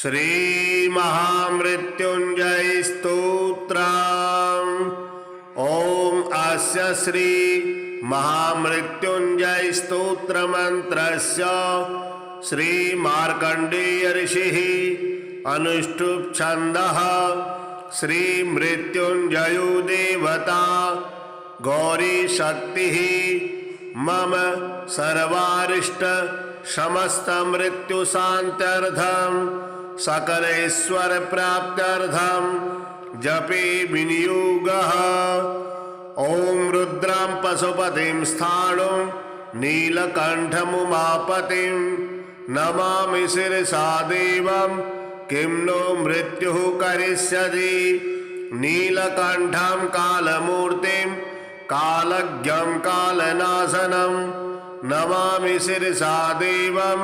श्री महामृत्युंजय स्तोत्रम्। ओम अस्य श्री महामृत्युंजय स्तोत्र मंत्रस्य श्री मार्कंडेय ऋषिः अनुष्टुप् छन्दः श्री मृत्युंजयो देवता गौरी शक्तिः मम सर्वारिष्ट समस्त मृत्यु शांत्यर्थम सकलेश्वर प्राप्त्यर्थम जपे विनियोगः। ओम रुद्रं पशुपतिं स्थाणुं नीलकंठं उमापतिं नमामि शिरसा देवं किं नो मृत्युः करिष्यति। नीलकंठं कालमूर्तिं कालज्ञं कालनाशनं नमामि शिरसा देवं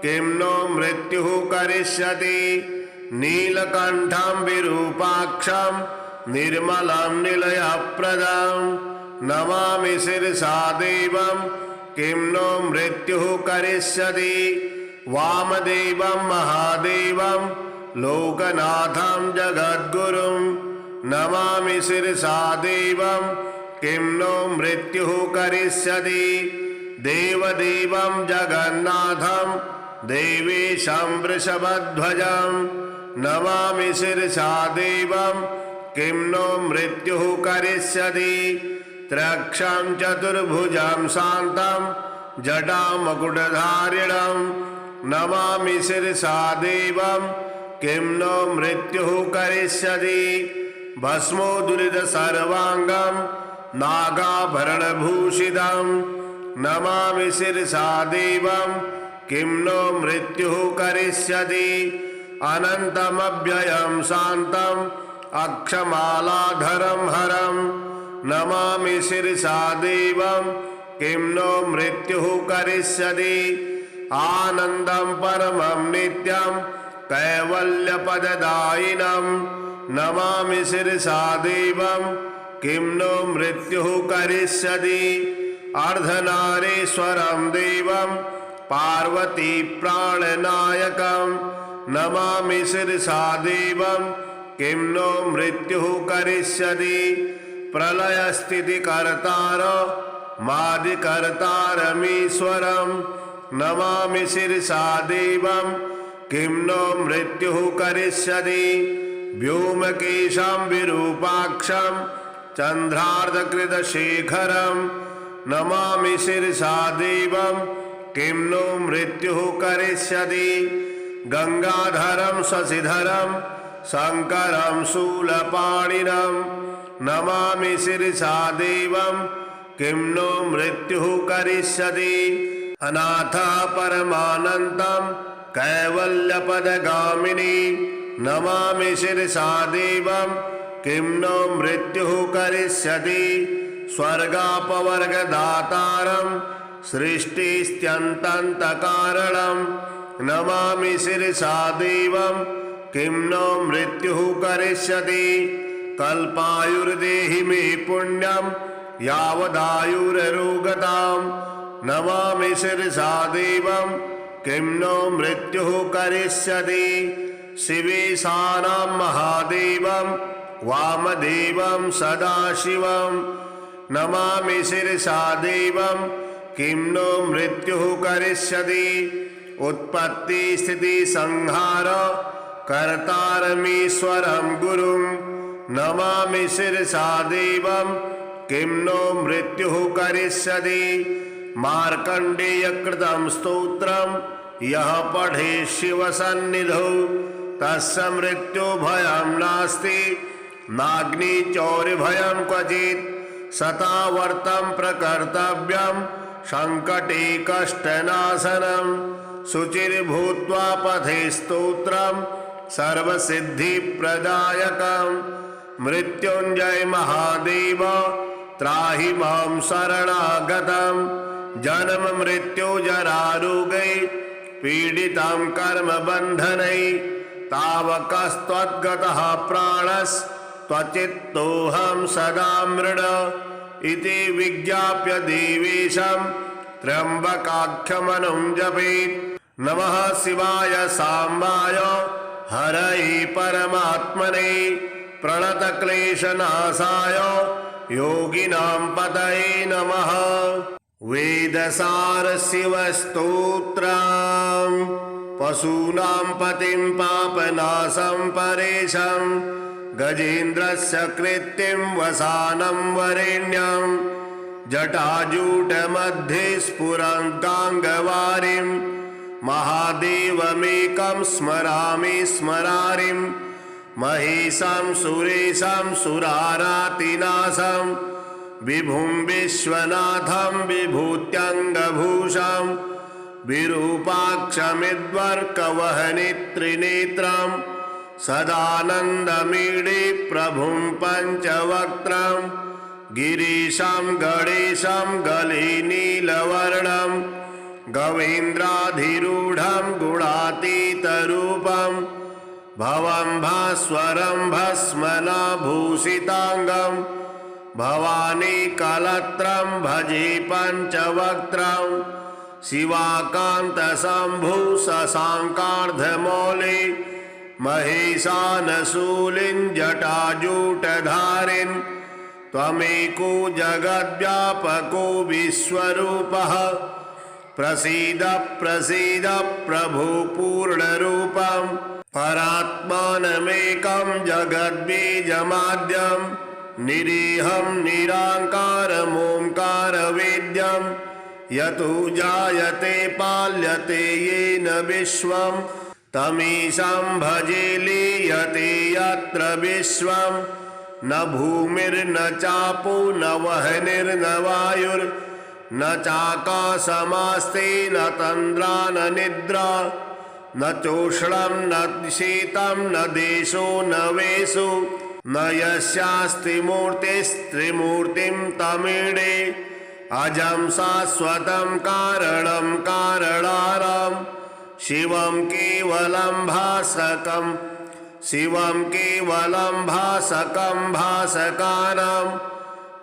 किं नो मृत्युः करिष्यति। नीलकंठं विरूपाक्षं निर्मलं निलयप्रदं नमामि शिरसा देवं किं नो मृत्युः करिष्यति। वामदेवं महादेवं लोकनाथं जगद्गुरुं नमामि शिरसा देवं किं नो मृत्युः करिष्यति। देवदेवं जगन्नाथं देवेशं वृषभध्वजं नमामि शिरसा देवं किं नो मृत्युः करिष्यति। त्रयक्षं चतुर्भुजं शान्तं जटामकुटधारिणं नमामि शिरसा देवं किं नो मृत्युः करिष्यति। भस्मोदुलित सर्वांगं नागाभरणभूषितं नमामि शिरसा देवं किं नो मृत्युः करिष्यति। अनन्तमव्ययं शान्तं अक्षमालाधरं हरं नमामि शिरसा देवं किं नो मृत्युः करिष्यति। आनन्दं परमं नित्यं कैवल्यपददायिनं नमामि शिरसा देवं किं नो मृत्युः करिष्यति। अर्धनारीश्वरं देवं पार्वती प्राणनायकं नमामि शिरसा देवं किं नो मृत्युः करिष्यति। प्रलयस्थितिकर्तार मादिकर्तारमीश्वरं नमामि शिरसा देवं किं नो मृत्युः करिष्यति। व्योमकेशं विरूपाक्षं चंद्रार्धकृतशेखरं नमामि शिरसा देवं किं नो मृत्युः करिष्यति। गंगाधरं शशिधरं शंकरं शूलपाणिनं नमामि शिरसा देवं किं नो मृत्युः करिष्यति। अनाथः परमानन्तं कैवल्यपदगामिनी नमामि शिरसा देवं किं नो मृत्युः करिष्यति। स्वर्गापवर्गदातारं सृष्टिस्त्यन्तकारणं नमामि शिरसा देवं किं नो मृत्युः करिष्यति। कल्पायुर्देहि मे पुण्यं यावदायुररोगतां नमामि शिरसा देवं किं नो मृत्युः करिष्यति। शिवेशानां महादेवं वामदेवं सदाशिवं नमामि शिरसा देवं किं नो मृत्युः करिष्यति। उत्पत्ति स्थिति संहार कर्तारमीश्वरं गुरुं नमामि शिरसा देवं किं नो मृत्युः करिष्यति। मार्कंडेयकृतं स्तोत्रं यः पठेत् शिवसन्निधौ तस्य मृत्युभयं नास्ति नाग्निचौर्यभयं क्वचित्। शतावर्तं प्रकर्तव्यं संकटे कष्टनाशनं शुचिर्भूत्वा पठे स्तोत्रं सर्वसिद्धिप्रदायकं। मृत्युंजय महादेव त्राहि मां शरणागतं जन्म मृत्यु जरारोगै पीडितं कर्मबन्धनै तावकस्त्वद्गतः प्राणस्त्वचित्तोऽहं सदा मृड इति विज्ञाप्य देवेशं त्र्यंबकाख्यमनुं जपेत्। नमः शिवाय सांबाय हरये परमात्मने प्रणतक्लेशनाशाय योगिनां पतये नमः। वेदसार शिवस्तोत्रम् पशूनां पतिं पापनाशं परेशं गजेन्द्रस्य कृत्तिं वसानं वरेण्यं जटाजूटमध्ये स्फुरन्ताङ्गवारिं महादेवमेकं स्मरामि स्मरारिं महेशं सुरेशं सुरारातिनाशं विभुं विश्वनाथं विभूत्यङ्गभूषं विरूपाक्षमिद्वर्कवहनित्रिनेत्रं सदानन्दमीडे प्रभुं पञ्चवक्त्रं गिरीशं गणेशं गले नीलवर्णं गवेन्द्राधिरूढं गुणातीतरूपं भवं भास्वरं भस्मनाभूषिताङ्गं भवानी कलत्रं भजे पञ्चवक्त्रं शिवाकान्तशम्भु शशाङ्कार्धमौले महेशानशूलिं जटाजूटधारिन् त्वमेको जगद्व्यापको विश्वरूपः प्रसीद प्रसीद प्रभो पूर्णरूपं परात्मानमेकं जगद्बीजमाद्यं निरीहं निराकारमोङ्कारवेद्यं यतो जायते पाल्यते येन विश्वं तमीशं भजे लीयते यत्र विश्वं न भूमिर्न चापो न वह्निर्न वायुर्न चाकाशमास्ते न तन्द्रा न निद्रा न चोष्णं न शीतं न देशो न वेषु न यस्यास्ति मूर्तिस्त्रिमूर्तिं तमीडे अजं शाश्वतं कारणं कारणारं शिवं केवलं भासकं शिवं केवलं भासकं भासकारं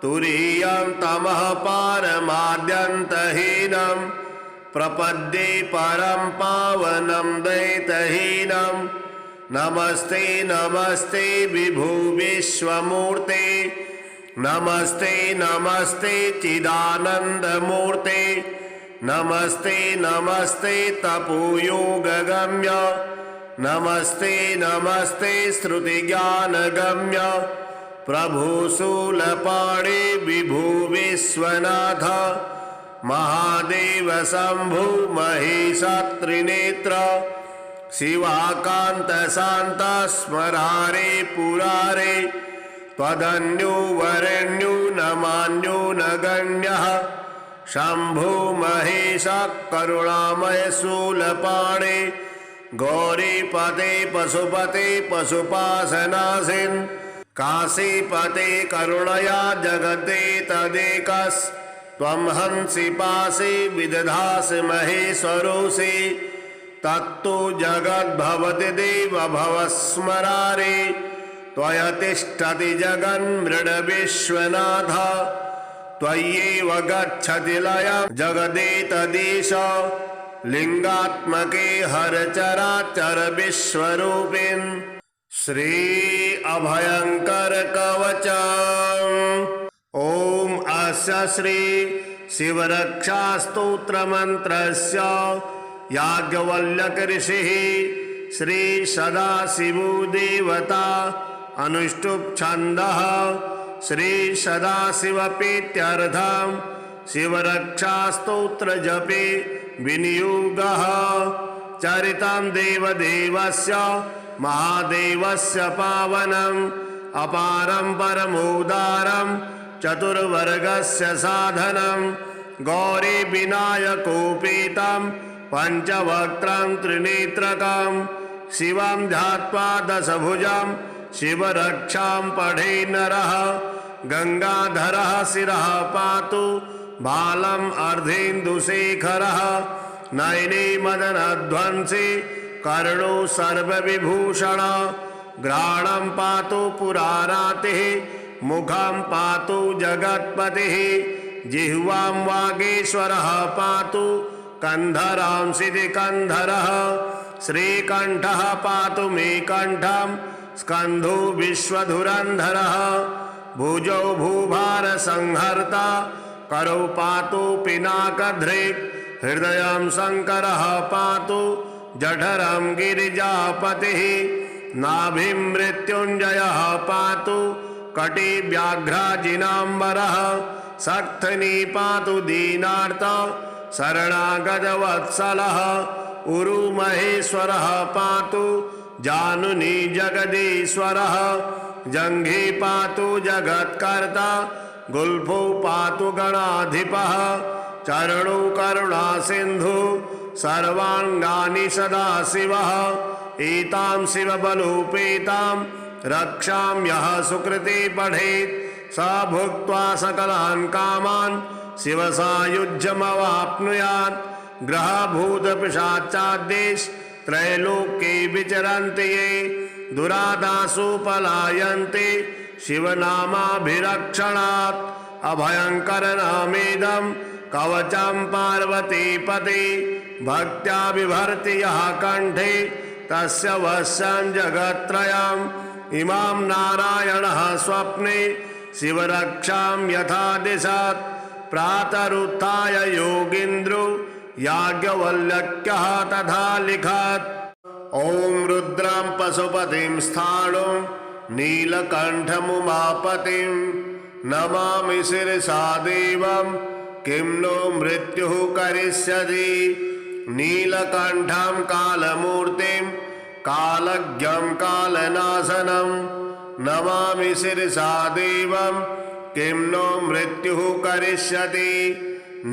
तुरीयं तमः पारमाद्यन्तहीनं प्रपद्ये परं पावनं दैतहीनं नमस्ते नमस्ते विभो विश्वमूर्ते नमस्ते नमस्ते चिदानन्दमूर्ते नमस्ते नमस्ते तपोयोगगम्य नमस्ते नमस्ते श्रुतिज्ञानगम्य प्रभो शूलपाणे विभो विश्वनाथ महादेव शम्भो महेश त्रिनेत्र शिवाकान्त शान्त स्मरारे पुरारे त्वदन्यो वरेण्यो न मान्यो न गण्यः शम्भो महेश करुणामय शूलपाणे गौरीपते पशुपते पशुपाशनाशिन् काशीपते करुणया जगते तदेकस्त्वं हंसि पाशे विदधासि महेश्वरोऽसि तत्तु जगद्भवति देव भवस्मरारे त्वया तिष्ठति जगन्मृडविश्वनाथ त्वय्येव गच्छति लयं जगदेतदीश लिंगात्मके हरचराचर विश्वरूपिन् श्री अभयंकर कवचम्। ओम अस्य श्री शिवरक्षा स्तोत्र मंत्रस्य याज्ञवल्क्य ऋषिः श्री सदाशिवो देवता अनुष्टुप् छन्दः श्री सदाशिवप्रीत्यर्थं शिवरक्षा स्तोत्र जपे विनियोगः चरितं देवदेवस्य महादेवस्य पावनम् अपारं परमोदारं चतुर्वर्गस्य साधनं गौरी विनायकोपेतं पंचवक्त्रं त्रिनेत्रकं शिवं ध्यात्वा दशभुजं शिवरक्षां पठे नरः गंगाधरः शिरः पातु बालम् अर्धेन्दुशेखरः नयने मदनध्वंसी कर्णो सर्वविभूषण घ्राणं पातु पुरारातिः मुखं पातु जगत्पतिः जिह्वां वागीश्वरः पातु कंधरां सिद्धिकंधरः श्रीकण्ठः पातु मे कण्ठं स्कन्धो विश्वधुरन्धरः भुजौ भूभारसंहर्ता करौ पातु पिनाकधृक् हृदयं शङ्करः पातु जठरं गिरिजापतिः नाभिं मृत्युञ्जयः पातु कटिव्याघ्राजिनाम्बरः सक्थनी पातु दीनार्त शरणागतवत्सलः उरुमहेश्वरः पातु जानुनी जगदीश्वरः जङ्घे पातु जगत्कर्ता गुल्फो पातु गणाधिपः चरणो करुणासिन्धु सर्वाङ्गानि सदाशिवः एतां शिवबलोपेतां रक्षां यः सुकृते पठेत् स भुक्त्वा सकलान् कामान् शिवसायुज्यमवाप्नुयात् ग्रहभूतपिशाचाद्देश त्रैलोक्ये विचरन्ति ये दुरादासु पलायन्ते शिवनामाभिरक्षणात् अभयङ्करनामेदं कवचं पार्वतीपते भक्त्या बिभर्ति यः कण्ठे तस्य वश्यं जगत्त्रयम् इमां नारायणः स्वप्ने शिवरक्षां यथा दिशत् प्रातरुत्थाय योगीन्द्रो याज्ञवल्क्यः तथा लिखत् ॐ रुद्रं पशुपतिं स्थाणुं नीलकण्ठमुमापतिं नमामि शिरसा देवं किं नो मृत्युः करिष्यति नीलकण्ठं कालमूर्तिं कालज्ञं कालनाशनं नमामि शिरसा देवं किं नो मृत्युः करिष्यति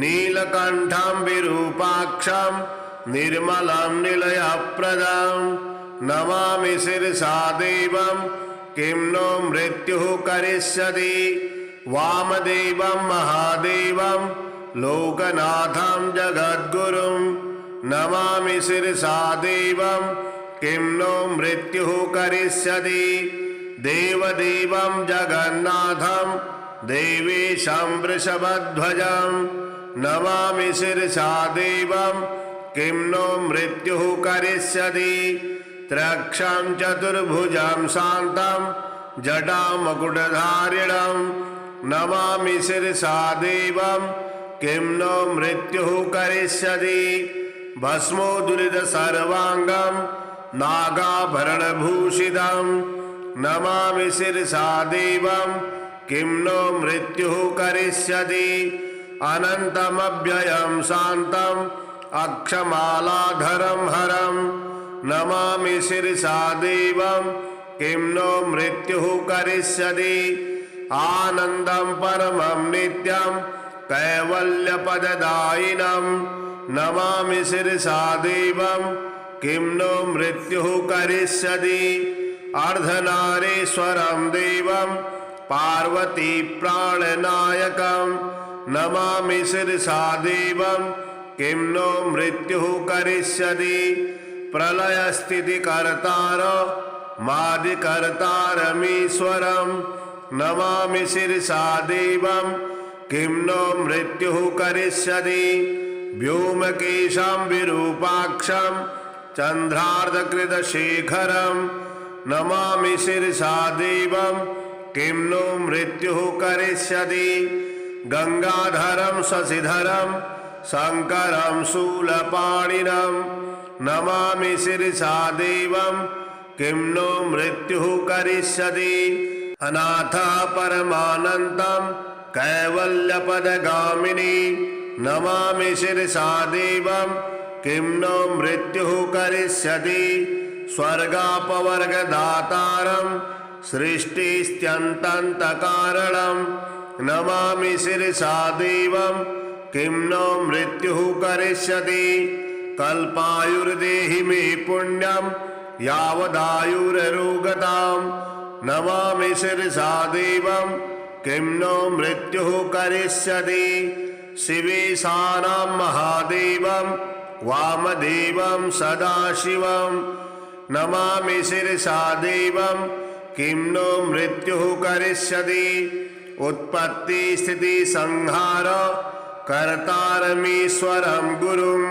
नीलकण्ठं विरूपाक्षं निर्मलं निलयप्रदं नमामि शिरसा देवं किं नो मृत्युः करिष्यति वामदेवं महादेवं लोकनाथं जगद्गुरुं नमामि शिरसा देवं किं नो मृत्युः करिष्यति देवदेवं जगन्नाथं देवेशं वृषभध्वजं नमामि शिरसा देवं किं नो मृत्युः करिष्यति त्रयक्षं चतुर्भुजं शान्तं जटामकुटधारिणं नमामि शिरसा देवं किं नो मृत्युः करिष्यति भस्मोदुरितसर्वाङ्गं नागाभरणभूषितं नमामि शिरसा देवं किं नो मृत्युः करिष्यति अनन्तमव्ययं शान्तं अक्षमालाधरं हरं नमामि शिरसा देवं किं नो मृत्युः करिष्यति आनन्दं परमं नित्यं कैवल्यपददायिनं नमामि शिरसा देवं किं नो मृत्युः करिष्यति अर्धनारीश्वरं देवं पार्वती प्राणनायकं नमामि शिरसा देवं किं नो मृत्युः करिष्यति प्रलयस्थितिकर्तार मादिकर्तारमीश्वरं नमामि शिरसा देवं किं नो मृत्युः करिष्यति व्योमकेशं विरूपाक्षं चन्द्रार्धकृतशेखरं नमामि शिरसा देवं किं नो मृत्युः करिष्यति गंगाधरं शशिधरं शङ्करं शूलपाणिनं नमामि शिरसा देवं किं नो मृत्युः करिष्यति अनाथः परमानन्दं कैवल्यपदगामिनी नमामि शिरसा देवं किं नो मृत्युः करिष्यति स्वर्गापवर्गदातारं सृष्टिस्त्यन्तन्तकारणं नमामि शिरसा देवं किं नो मृत्युः करिष्यति कल्पायुर्देहि मे पुण्यं यावदायुररोगतां नमामि शिरसा देवं किं नो मृत्युः करिष्यति शिवेशानां महादेवं वामदेवं सदाशिवं नमामि शिरसा देवं किं नो मृत्युः करिष्यति उत्पत्तिस्थितिसंहार कर्तारमीश्वरं गुरुं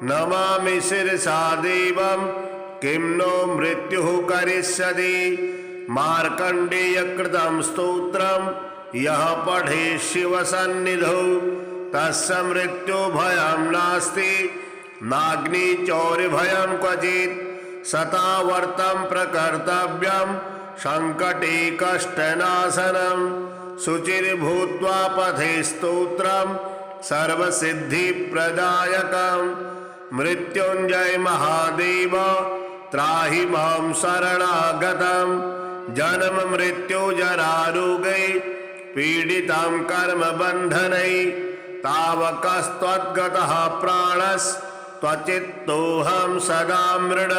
नमामि शिरसा देवं किं नो मृत्युः करिष्यति मार्कण्डेयकृतं स्तोत्रं यः पठे शिवसन्निधौ तस्य मृत्युभयं नास्ति नाग्निचौर्यभयं क्वचित् शतावर्तं प्रकर्तव्यं सङ्कटे कष्टनाशनं शुचिर्भूत्वा पठे स्तोत्रं सर्वसिद्धिप्रदायकं मृत्युञ्जय महादेव त्राहि मां शरणागतं जन्म मृत्यु जरारोगै पीडितं कर्मबन्धनैः तावकस्त्वद्गतः प्राणस्त्वचित्तोऽहं सदा मृड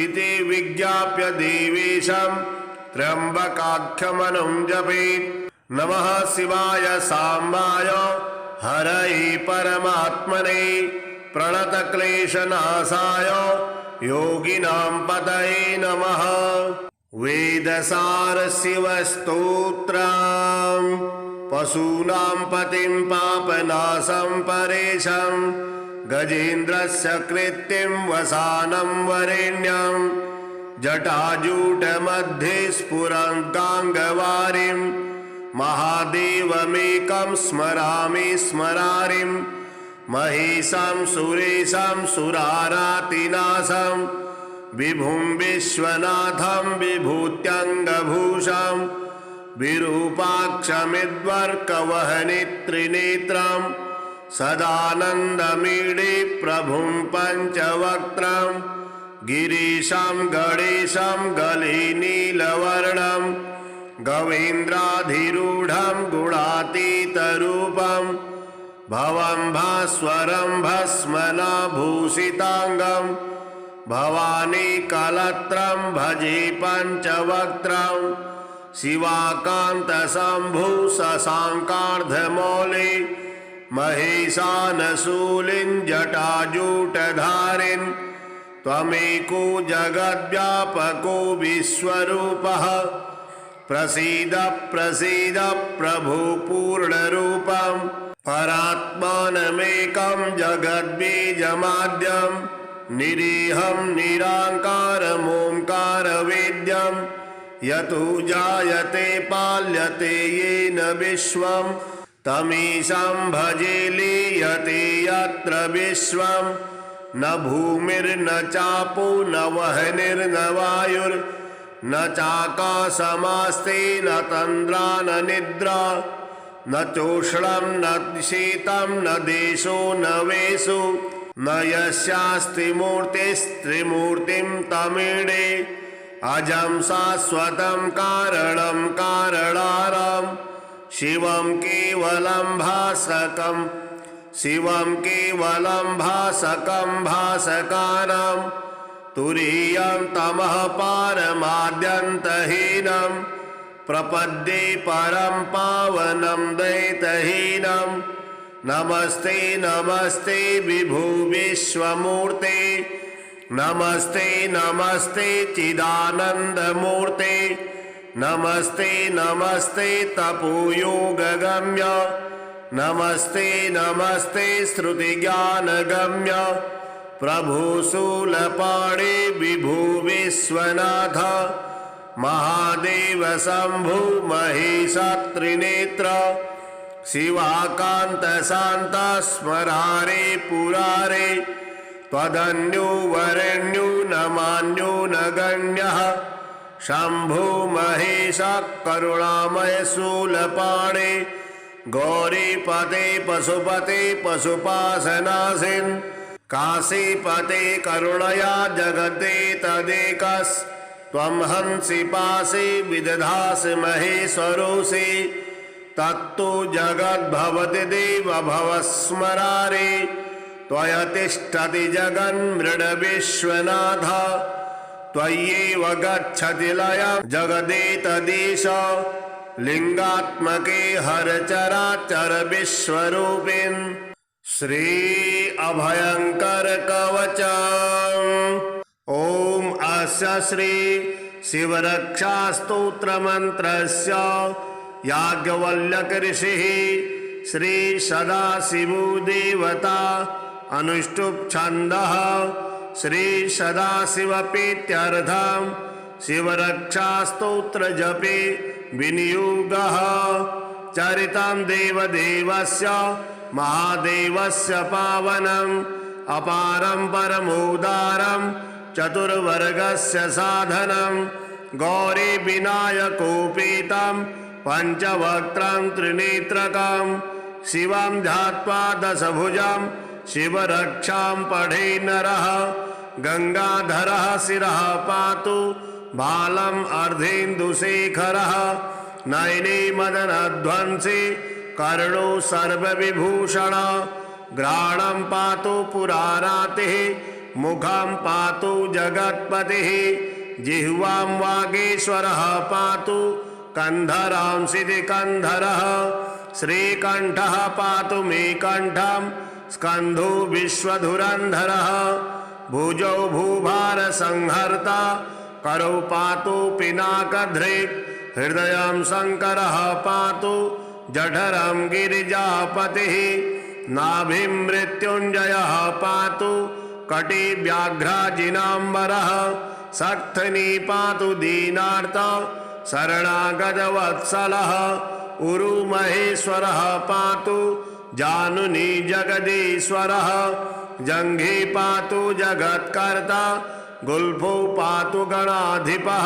इति विज्ञाप्य देवेशं त्र्यम्बकाख्यमनुं जपेत् नमः शिवाय साम्बाय हरये परमात्मने प्रणतक्लेशनाशाय योगिनां पतये नमः। वेदसार शिवस्तोत्रम् पशूनां पतिं पापनाशं परेशं गजेन्द्रस्य कृत्तिं वसानं वरेण्यं जटाजूटमध्ये स्फुरन्ताङ्गवारिं महादेवमेकं स्मरामि स्मरारिं महेशं सुरेशं सुरारातिनाशं विभुं विश्वनाथं विभूत्यङ्गभूषं विरूपाक्षमिद्वर्कवहनित्रिनेत्रं सदानन्दमीडे प्रभुं पञ्चवक्त्रं गिरीशं गणेशं गले नीलवर्णं गवेन्द्राधिरूढं गुणातीतरूपं भवं भास्वरं भस्मनाभूषिताङ्गं भवानी कलत्रं भजे पञ्चवक्त्रं शिवाकान्तशम्भु शशाङ्कार्धमौले महेशानशूलिं जटाजूटधारिन् त्वमेको जगद्व्यापको विश्वरूपः प्रसीद प्रसीद प्रभो पूर्णरूपं परात्मानमेकं जगद्बीजमाद्यं निरीहं निराकारमोङ्कारवेद्यं यतो जायते पाल्यते येन विश्वं तमीशं भजे लीयते यत्र विश्वं न भूमिर्न चापो न वह्निर्न वायुर्न चाकाशमास्ते न तन्द्रा न निद्रा न चोष्णं न शीतं न देशो न वेषु न यस्यास्ति मूर्तिस्त्रिमूर्तिं तमीडे अजं शाश्वतं कारणं कारणारं शिवं केवलं भासकं भासकानं तुरीयं तमः पारमाद्यन्तहीनं प्रपद्ये परं पावनं दैतहीनं नमस्ते नमस्ते विभो विश्वमूर्ते नमस्ते नमस्ते चिदानन्दमूर्ते नमस्ते नमस्ते तपोयोगगम्य नमस्ते नमस्ते श्रुतिज्ञानगम्य प्रभो शूलपाणे विभो विश्वनाथ महादेव शम्भो महेश त्रिनेत्र शिवाकान्त शान्त स्मरारे पुरारे त्वदन्यो वरेण्यो न मान्यो न गण्यः शम्भो महेश करुणामय शूलपाणे गौरीपते पशुपते पशुपाशनाशिन् काशीपते करुणया जगते तदेकस्त्वं हंसि पाशे विदधासि महेश्वरोऽसि तत्तु जगद्भवति देव भवस्मरारे त्वया तिष्ठति जगन्मृडविश्वनाथ त्वय्येव गच्छति लयं जगदेतदीश लिंगात्मके हरचराचर विश्वरूपिन् श्री अभयंकर कवचम् ओम अस्य श्री शिवरक्षा स्तोत्र मंत्रस्य याज्ञवल्क्य ऋषिः श्री सदाशिवो देवता अनुष्टुप् छन्दः श्री सदाशिवप्रीत्यर्थं शिवरक्षास्तोत्रजपे विनियोगः चरितं देवदेवस्य महादेवस्य पावनम् अपारं परमोदारं चतुर्वर्गस्य साधनं गौरी विनायकोपेतं पंचवक्त्रं त्रिनेत्रकं शिवं ध्यात्वा दशभुजं शिवरक्षां पठे नरः गंगाधरः शिरः पातु बालम् अर्धेन्दुशेखरः नयने मदनध्वंसी कर्णो सर्वविभूषण घ्राणं पातु पुरारातिः मुखं पातु जगत्पतिः जिह्वां वागीश्वरः पातु कंधरां सिद्धिकंधरः श्रीकंठः पातु मे कंठं स्कंधो विश्वधुरंधरः भुजौ भूभार संहर्ता करौ पातु पिनाकधृक् हृदयं शंकरः पातु जठरं गिरिजापतिः नाभिं मृत्युंजयः पातु कटी व्याघ्राजिनाम्बरः सक्थनी पातु दीनार्त शरणागतवत्सलः उरु महेश्वरः पातु जानुनी जगदीश्वरः जंघे पातु जगत्कर्ता गुल्फो पातु गणाधिपः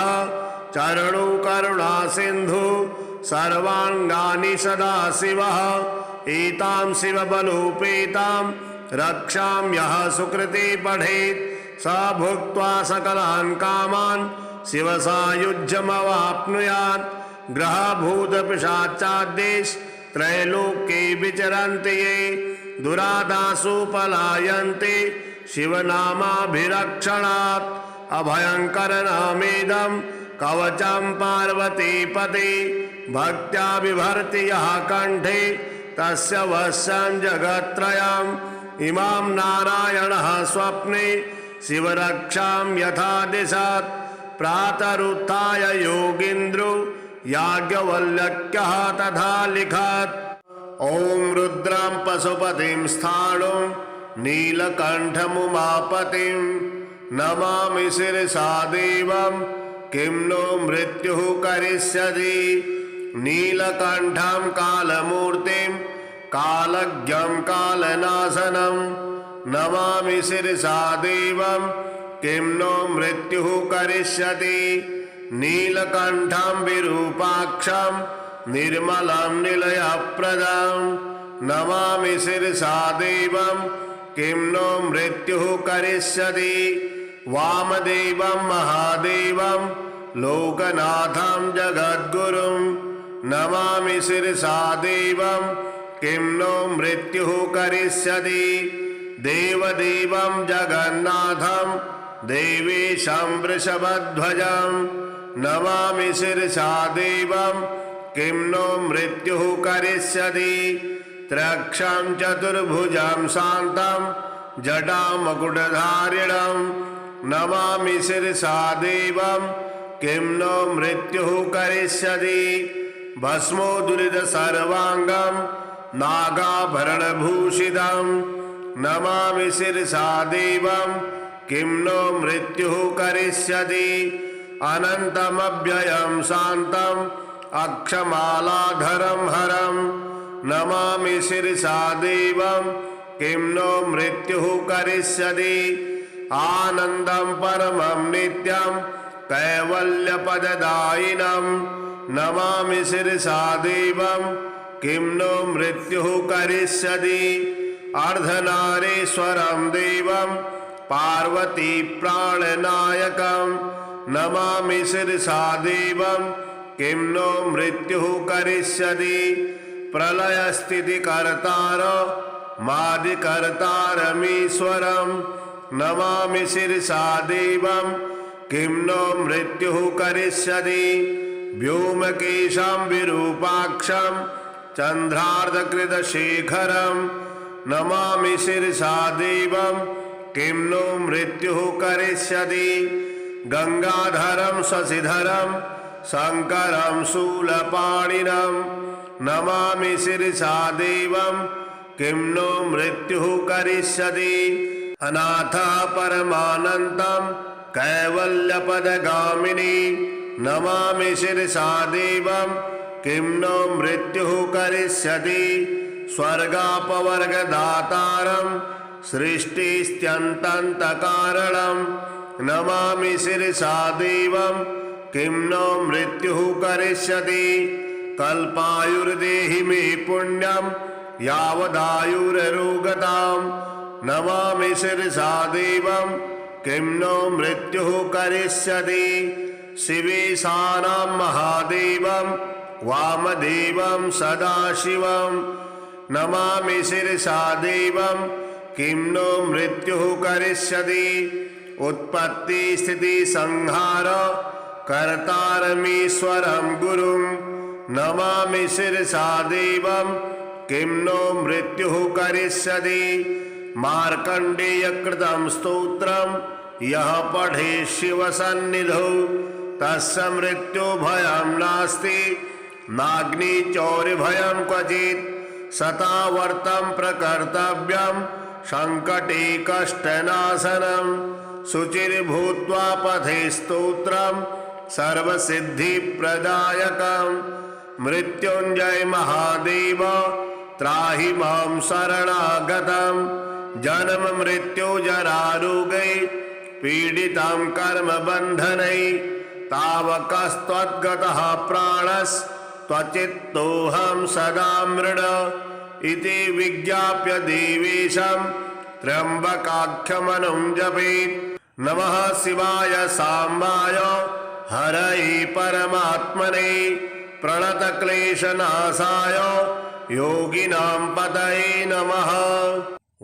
चरणो करुणा सिंधु सर्वांगानि सदाशिवः एतां शिवबलोपेतां रक्षां यः सुकृते पठेत् स भुक्त्वा सकलान् कामान् शिवसायुज्यमवाप्नुयात् ग्रहभूतपिशाचाद्देश त्रैलोक्ये विचरन्ति ये दुरादासु पलायन्ते शिवनामाभिरक्षणात् अभयंकर नामेदं कवचं पार्वतीपते भक्त्या बिभर्ति यः कंठे तस्य वश्यं जगत्त्रयम् इमां नारायणः स्वप्ने शिवरक्षां यथा दिशत् प्रातरुत्थाय योगीन्द्रो याज्ञवल्क्यः तथा लिखत् ॐ रुद्रं पशुपतिं स्थाणुं नीलकण्ठमुमापतिं नमामि शिरसा देवं किं नो मृत्युः करिष्यति नीलकण्ठं कालमूर्तिं कालज्ञं कालनाशनं नमामि शिरसा देवं किं नो मृत्युः करिष्यति नीलकण्ठं विरूपाक्षं निर्मलं निलयप्रदं नमामि शिरसा देवं किं नो मृत्युः करिष्यति वामदेवं महादेवं लोकनाथं जगद्गुरुं नमामि शिरसा देवं किं नो मृत्युः करिष्यति देवदेवं जगन्नाथं देवेशं वृषभध्वजं नमामि शिरसा देवं किं नो मृत्युः करिष्यति त्रयक्षं चतुर्भुजं शान्तं जटामकुटधारिणं नमामि शिरसा देवं किं नो मृत्युः करिष्यति भस्मोदुरित सर्वांगं नागाभरणभूषितं नमामि शिरसा देवं किं नो मृत्युः करिष्यति अनन्तमव्ययं शान्तं अक्षमालाधरं हरं नमामि शिरसा देवं किं नो मृत्युः करिष्यति आनन्दं परमं नित्यं कैवल्यपददायिनं नमामि शिरसा देवं किं नो मृत्युः करिष्यति अर्धनारीश्वरं देवं पार्वती प्राणनायकं नमामि शिरसा देवं किं नो मृत्युः करिष्यति प्रलयस्थितिकर्तारं मादिकर्तारमीश्वरं नमामि शिरसा देवं किं नो मृत्युः करिष्यति व्योमकेशं विरूपाक्षं चन्द्रार्धकृतशेखरं नमामि शिरसा देवं किं नो मृत्युः करिष्यति गंगाधरं शशिधरं शंकरं शूलपाणिनं नमामि शिरसा देवं किं नो मृत्युः करिष्यति। अनाथः परमानन्तं कैवल्यपदगामिनी नमामि शिरसा देवं किं नो मृत्युः करिष्यति। स्वर्गापवर्गदातारं सृष्टिस्त्यन्तन्तकारणं नमामि शिरसा देवं किं नो मृत्युः करिष्यति। कल्पायुर्देहि मे पुण्यं यावदायुररोगतां नमामि शिरसा देवं किं नो मृत्युः करिष्यति। शिवेशानां महादेवं वामदेवं सदाशिवं नमामि शिरसा देवं किं नो मृत्युः करिष्यति। उत्पत्ति स्थिति संहार कर्तारमीश्वरं गुरुं नमामि शिरसा देवं किं नो मृत्युः करिष्यति। मार्कण्डेयकृतं स्तोत्रं यः पठे शिवसन्निधौ तस्य मृत्युभयं नास्ति नाग्निचौर्यभयं क्वचित्। शतावर्तं प्रकर्तव्यं सङ्कटे कष्टनाशनं शुचिर्भूत्वा पठे स्तोत्रं सर्वसिद्धिप्रदायकं। मृत्युञ्जय महादेव त्राहि मां शरणागतं जन्म मृत्यु जरारोगै पीडितं कर्मबन्धनै तावकस्त्वद्गतः प्राणस्त्वचित्तोऽहं सदा मृड इति विज्ञाप्य देवेशं त्र्यम्बकाख्यमनुं जपेत्। नमः शिवाय साम्बाय हरये परमात्मने प्रणतक्लेशनाशाय योगिनां पतये नमः।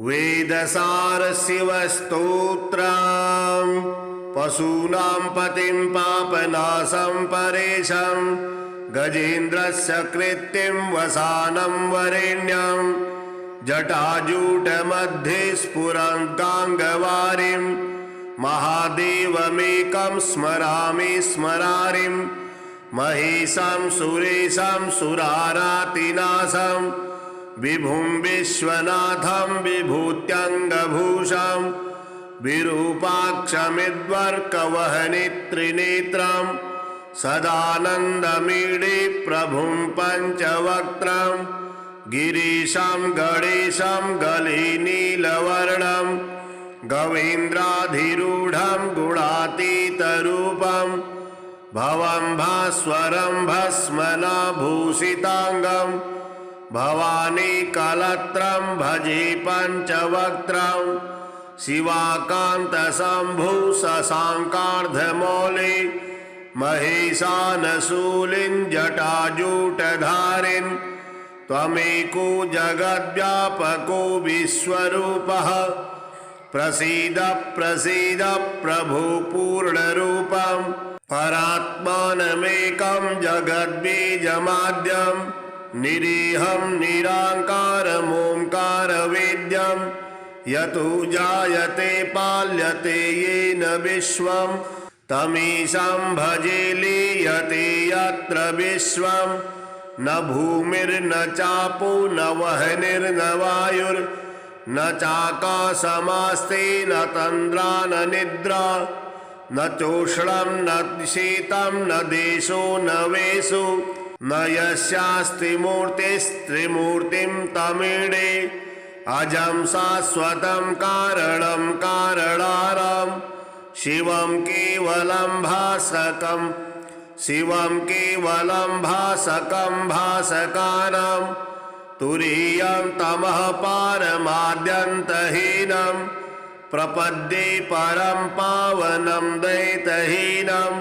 वेदसार शिवस्तोत्रम् पशूनां पतिं पापनाशं परेशं गजेन्द्रस्य कृत्तिं वसानं वरेण्यं जटाजूटमध्ये स्फुरन्ताङ्गवारिं महादेवमेकं स्मरामि स्मरारिं महेशं सुरेशं सुरारातिनाशं विभुं विश्वनाथं विभूत्यङ्गभूषं विरूपाक्षमिद्वर्कवहनित्रिनेत्रं सदानन्दमीडे प्रभुं पञ्चवक्त्रं गिरीशं गणेशं गलिनीलवर्णं गवेन्द्राधिरूढं गुणातीतरूपं भवं भास्वरं भस्मनाभूषिताङ्गं भवानी कलत्रं भजे पञ्चवक्त्रं शिवाकान्तशम्भु शशाङ्कार्धमौलि महेशानशूलिं जटाजूटधारिन् त्वमेको जगद्व्यापको विश्वरूपः प्रसीद प्रसीद प्रभो पूर्णरूपं परात्मानमेकं जगद्बीजमाद्यं निरीहं निराकारमोङ्कारवेद्यं यतो जायते पाल्यते येन विश्वं तमीशं भजे लीयते यत्र विश्वं न भूमिर्न चापो न वह्निर्न वायुर्न चाकाशमास्ते न तन्द्रा न निद्रा न चोष्णं न शीतं न देशो न वेषु न यस्यास्ति मूर्तिस्त्रिमूर्तिं तमीडे अजं शाश्वतं कारणं कारणारं शिवं केवलं भासकं भासकानं तुरीयं तमः पारमाद्यन्तहीनं प्रपद्ये परं पावनं दैतहीनं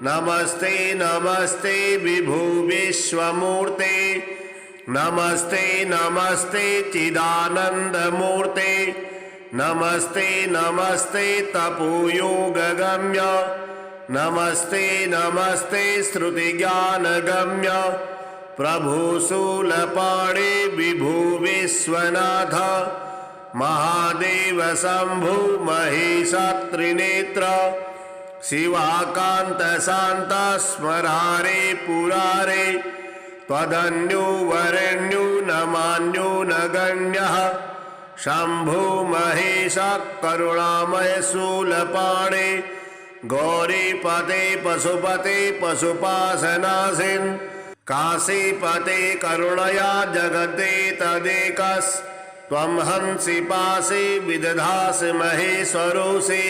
नमस्ते नमस्ते विभो विश्वमूर्ते नमस्ते नमस्ते चिदानन्दमूर्ते नमस्ते नमस्ते तपोयोगगम्य नमस्ते नमस्ते श्रुतिज्ञानगम्य प्रभो शूलपाणे विभो विश्वनाथ महादेव शंभु महेश त्रिनेत्र शिवाकांत शांत स्मरारे पुरारे त्वदन्यो वरेण्यो न मान्यो न गण्यः शम्भो महेश करुणामय शूलपाणे गौरीपते पशुपते पशुपाशनासिन् काशीपते करुणया जगते तदेकस्त्वं हंसि पासि विदधासि महेश्वरोऽसि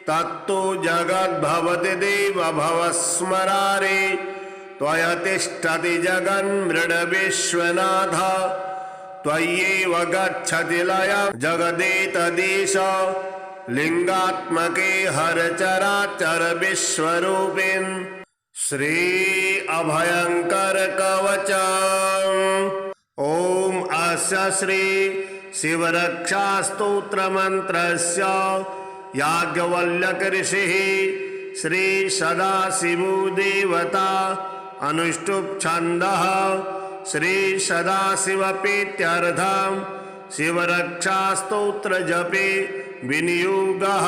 तत्तु जगद्भवति देव भवस्मरारे त्वया तिष्ठति जगन्मृडविश्वनाथ त्वय्येव गच्छति लयं जगदेतदीश लिंगात्मके हरचराचर विश्वरूपिन् श्री अभयंकर कवचम्। ओम अस्य श्री शिवरक्षा स्तोत्र मंत्रस्य याज्ञवल्क्य ऋषिः श्री सदाशिवो देवता अनुष्टुप् छन्दः श्री सदाशिवप्रीत्यर्थं शिवरक्षा स्तोत्र जपे विनियोगः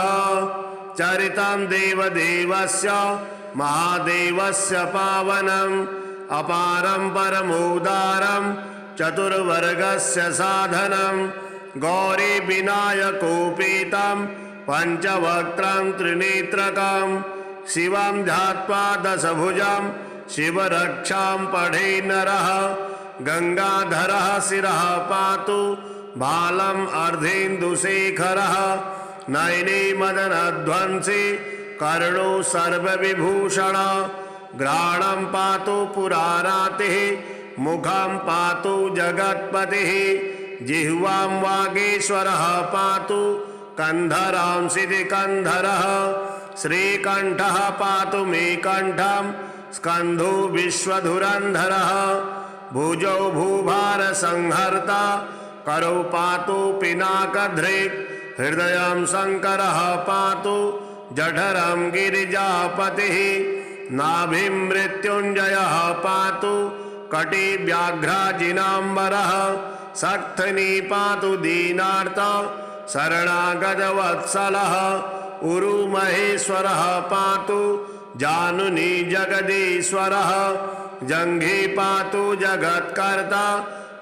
चरितं देवदेवस्य महादेवस्य पावनम् अपारं परमोदारं चतुर्वर्गस्य साधनं गौरी विनायकोपेतं पंचवक्त्रं त्रिनेत्रकं शिवं ध्यात्वा दशभुजं शिवरक्षां पठे नरः गंगाधरः शिरः पातु बालम् अर्धेन्दुशेखरः नयने मदनध्वंसी कर्णो सर्वविभूषण घ्राणं पातु पुरारातिः मुखं पातु जगत्पतिः जिह्वां वागीश्वरः पातु कंधरां सिद्धिकंधरः श्रीकंठः पातु मे कंठं स्कंधो विश्वधुरंधरः भुजौ भूभार संहर्ता करौ पातु पिनाकधृक् हृदयं शंकरः पातु जठरं गिरिजापतिः नाभिं मृत्युंजयः पातु कटी व्याघ्राजिनाम्बरः सक्थनी पातु दीनार्त शरणागतवत्सलः उरु महेश्वरः पातु जानुनी जगदीश्वरः जंघे पातु जगत्कर्ता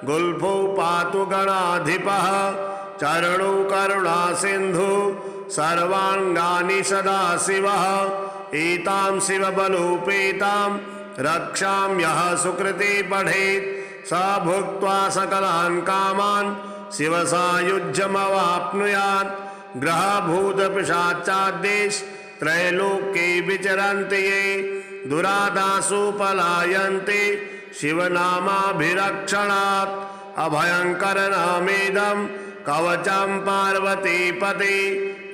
गुल्फो पातु गणाधिपः चरणो करुणा सिंधु सर्वांगानि सदाशिवः एतां शिवबलोपेतां रक्षां यः सुकृते पठेत् स भुक्त्वा सकलान् कामान् शिवसायुज्यमवाप्नुयात् ग्रहभूतपिशाचाद्देश त्रैलोक्ये विचरन्ति ये दुरादासु पलायन्ते शिवनामाभिरक्षणात् अभयंकर नामेदं कवचं पार्वतीपते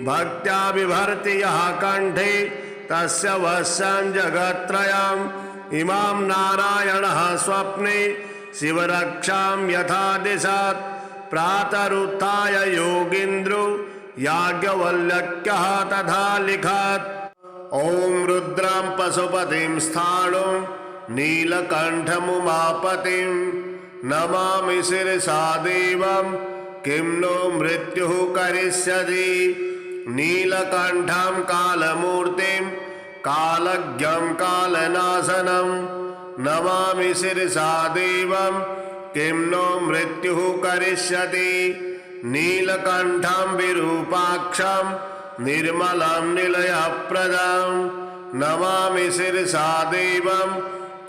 भक्त्या बिभर्ति यः कंठे तस्य वश्यं जगत्त्रयम् इमां नारायणः स्वप्ने शिवरक्षां यथा दिशत् प्रातरुत्थाय योगीन्द्रो याज्ञवल्क्यः तथा लिखत् ॐ रुद्रं पशुपतिं स्थाणुं नीलकण्ठमुमापतिं नमामि शिरसा देवं किं नो मृत्युः करिष्यति नीलकण्ठं कालमूर्तिं कालज्ञं कालनाशनं नमामि शिरसा देवं किं नो मृत्युः करिष्यति नीलकण्ठं विरूपाक्षं निर्मलं निलयप्रदं नमामि शिरसा देवं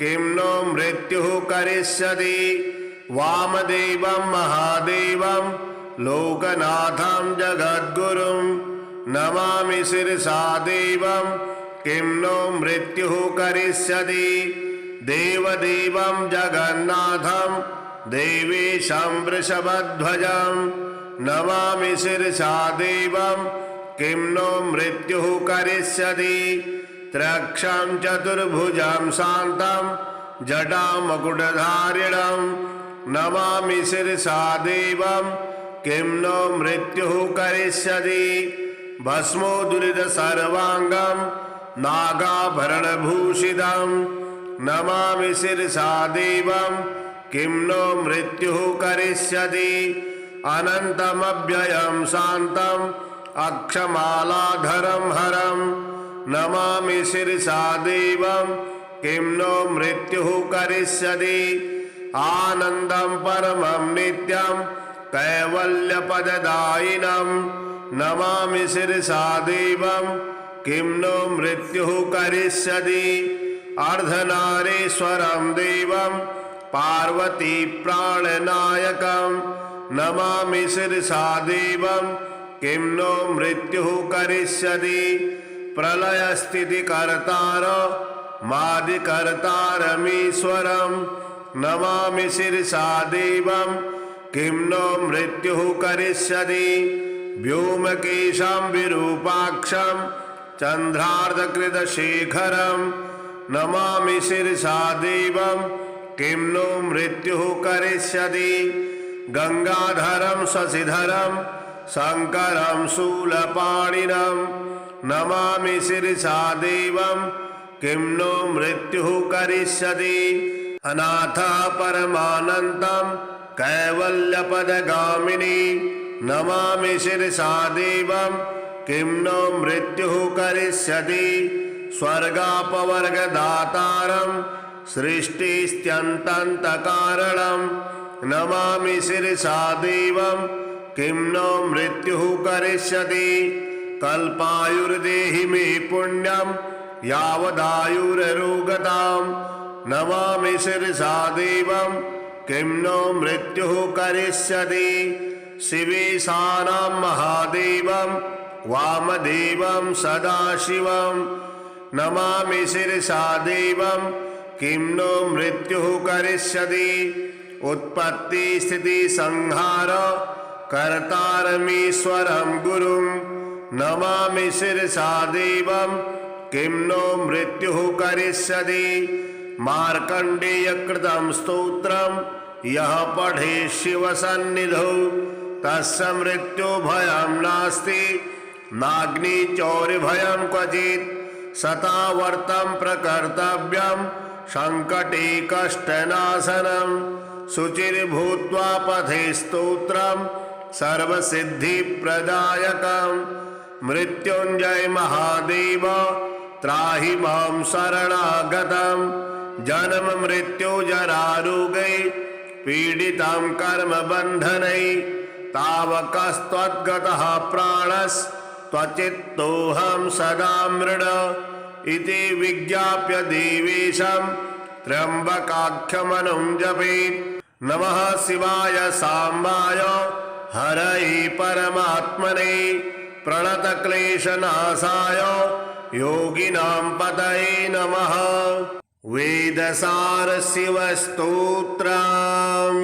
किं नो मृत्युः करिष्यति वामदेवं महादेवं लोकनाथं जगद्गुरुं नमामि शिरसा देवं किं नो मृत्युः करिष्यति देवदेवं जगन्नाथं देवेशं वृषभध्वजं नमामि शिरसा देवं किं नो मृत्युः करिष्यति त्रयक्षं चतुर्भुजं शान्तं जटामकुटधारिणं नमामि शिरसा देवं किं नो मृत्युः करिष्यति भस्मोदुरित सर्वांगं नागाभरणभूषितं नमामि शिरसा देवं किं नो मृत्युः करिष्यति अनन्तमव्ययं शान्तं अक्षमालाधरं हरं नमामि शिरसा देवं किं नो मृत्युः करिष्यति आनन्दं परमं नित्यं कैवल्यपददायिनं नमामि शिरसा देवं किं नो मृत्युः करिष्यति अर्धनारीश्वरं देवं पार्वती प्राणनायकं नमामि शिरसा देवं किं नो मृत्युः करिष्यति प्रलयस्थितिकर्तारं मादिकर्तारमीश्वरं नमामि शिरसा देवं किं नो मृत्युः करिष्यति व्योमकेशं विरूपाक्षं चन्द्रार्धकृतशेखरं नमामि शिरसा देवं किं नो मृत्युः करिष्यति गंगाधरं शशिधरं शंकरं शूलपाणिनं नमामि शिरसा देवं किं नो मृत्युः करिष्यति अनाथः परमानन्दं कैवल्यपदगामिनी नमामि शिरसा देवं किं नो मृत्युः करिष्यति स्वर्गापवर्गदातारं सृष्टिस्त्यन्तन्तकारणं नमामि शिरसा देवं किं नो मृत्युः करिष्यति कल्पायुर्देहि मे पुण्यं यावदायुररोगतां नमामि शिरसा देवं किं नो मृत्युः करिष्यति शिवेशानां महादेवं वामदेवं सदाशिवं नमामि शिरसा देवं किं नो मृत्युः करिष्यति उत्पत्तिस्थितिसंहार कर्तारमीश्वरं गुरुं नमामि शिरसा देवं किं नो मृत्युः करिष्यति मार्कण्डेयकृतं स्तोत्रं यः पठेत् शिवसन्निधौ तस्य मृत्युभयं नास्ति नाग्निचौर्यभयं क्वचित् शतावर्तं प्रकर्तव्यं संकटे कष्टनाशनं शुचिर्भूत्वा पठे स्तोत्रं सर्वसिद्धिप्रदायकं मृत्युञ्जय महादेव त्राहि मां शरणागतं जन्म मृत्यु जरारोगै पीडितं कर्मबन्धनैः तावकस्त्वद्गतः प्राणस्त्वचित्तोऽहं सदा मृड इति विज्ञाप्य देवेशं त्र्यम्बकाख्यमनुं जपेत् नमः शिवाय साम्बाय हरये परमात्मने प्रणतक्लेशनाशाय योगिनां पतये नमः वेदसार शिवस्तोत्रम्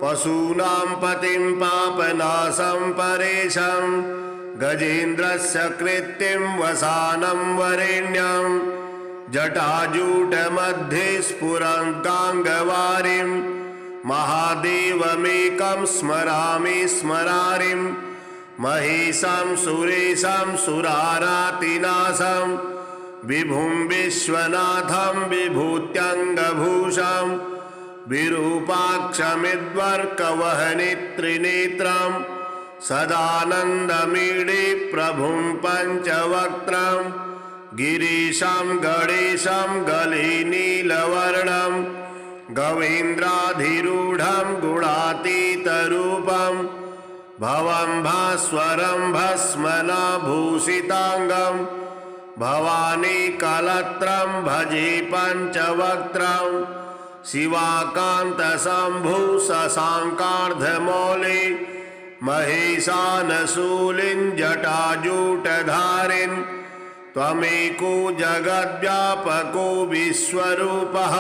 पशूनां पतिं पापनाशं परेशं गजेन्द्रस्य कृत्तिं वसानं वरेण्यं जटाजूटमध्ये स्फुरन्ताङ्गवारिं महादेवमेकं स्मरामि स्मरारिं महेशं सुरेशं सुरारातिनाशं विभुं विश्वनाथं विभूत्यङ्गभूषं विरूपाक्षमिद्वर्कवहनित्रिनेत्रं सदानन्दमीडे प्रभुं पञ्चवक्त्रं गिरीशं गणेशं गलिनीलवर्णं गवेन्द्राधिरूढं गुणातीतरूपं भवं भास्वरं भस्मनाभूषिताङ्गं भवानी कलत्रं भजे पञ्चवक्त्रं शिवाकान्तशम्भु शशाङ्कार्धमौलि महेशानशूलिं जटाजूटधारिन् त्वमेको जगद्व्यापको विश्वरूपः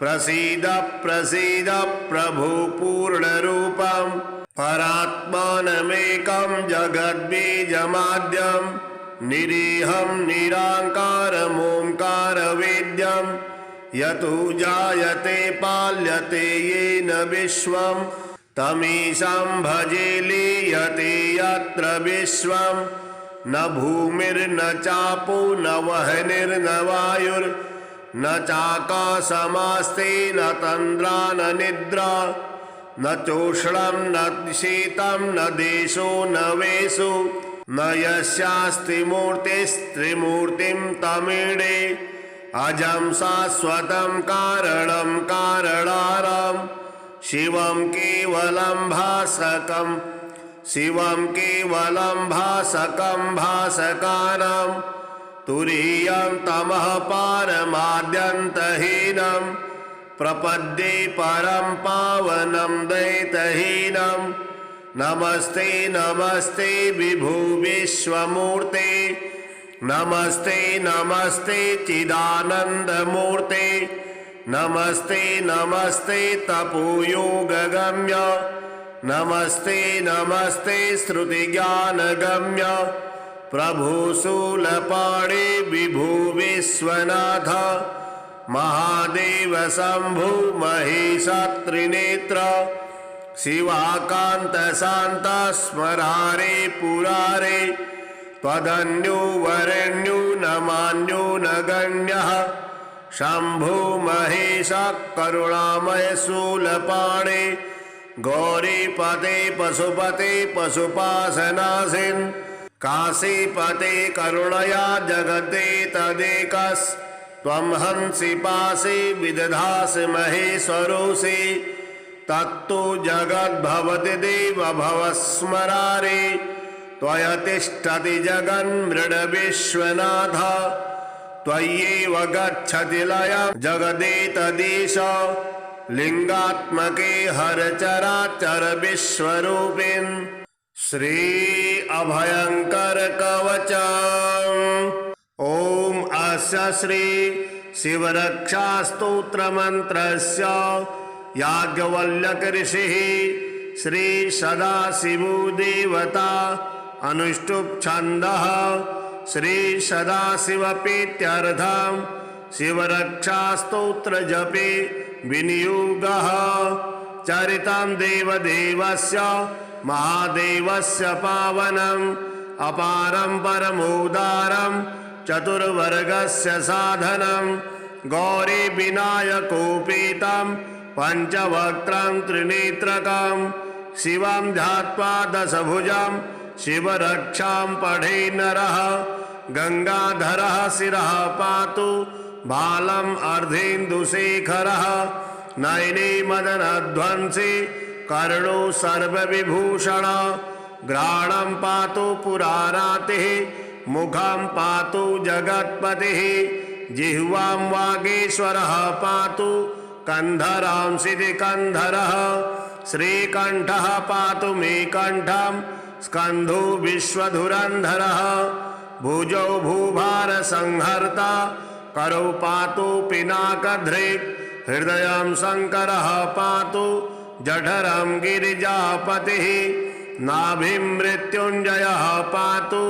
प्रसीद प्रसीद प्रभो पूर्णरूपं परात्मानमेकं जगद्बीजमाद्यं निरीहं निराकारमोङ्कारवेद्यं यतो जायते पाल्यते येन विश्वं तमीशं भजे लीयते यत्र विश्वं न भूमिर्न चापो न वह्निर्न वायुर्न चाकाशमास्ति न तन्द्रा न निद्रा न चोष्णं न शीतं न देशो न वेषु न यस्यास्ति मूर्तिस्त्रिमूर्तिं तमीडे अजं शाश्वतं कारणं कारणारं शिवं केवलं भासकं शिवं केवलं भासकं भासकारं तुरीयं तमः पारमाद्यन्तहीनं प्रपद्ये परं पावनं दैतहीनं नमस्ते नमस्ते विभु विश्वमूर्ते नमस्ते नमस्ते चिदानन्दमूर्ते नमस्ते नमस्ते तपोयोगगम्य नमस्ते नमस्ते श्रुतिज्ञानगम्य प्रभु शूलपाणि विभु विश्वनाथ महादेव शंभु महेशत्रिनेत्र शिवाकांत शांत स्मरारे पुरारे त्वदन्यो वरेण्यो नमान्यो नगण्यः शंभु महेश करुणामय शूलपाणे गौरीपते पशुपते पशुपाशनासिन् काशीपते करुणया जगते तदेकस् त्वं हंसि पासि विदधासि महेश्वरोऽसि तत्तु जगद्भवति देव भवस्मरारे त्वया तिष्ठति जगन्मृड विश्वनाथ त्वय्येव गच्छति लयं जगदेतदीश लिंगात्मके हर चराचर विश्वरूपिन् श्री अभयंकर कवचम् ओम अस्य श्री शिवरक्षा स्तोत्र मंत्रस्य याज्ञवल्क्य ऋषिः श्री सदाशिवो देवता अनुष्टुप् छन्दः श्री सदाशिवप्रीत्यर्थं शिवरक्षा स्तोत्र जपे विनियोगः चरितं देवदेवस्य महादेवस्य पावनम् अपारं परमोदारं चतुर्वर्गस्य साधनं गौरी विनायकोपेतं पंचवक्त्रं त्रिनेत्रकं शिवं ध्यात्वा दशभुजं शिवरक्षां पठे नरः गंगाधरः शिरः पातु बालम् अर्धेन्दुशेखरः नयने मदनध्वंसी कर्णो सर्वविभूषण घ्राणं पातु पुरारातिः मुखं पातु जगत्पतिः जिह्वां वागीश्वरः पातु कंधरां सिद्धिकंधरः श्रीकंठः पातु मे कंठं स्कंधो विश्वधुरंधरः भुजौ भूभार संहर्ता करौ पातु पिनाकधृक् हृदयं शंकरः पातु जठरं गिरिजापतिः नाभिं मृत्युंजयः पातु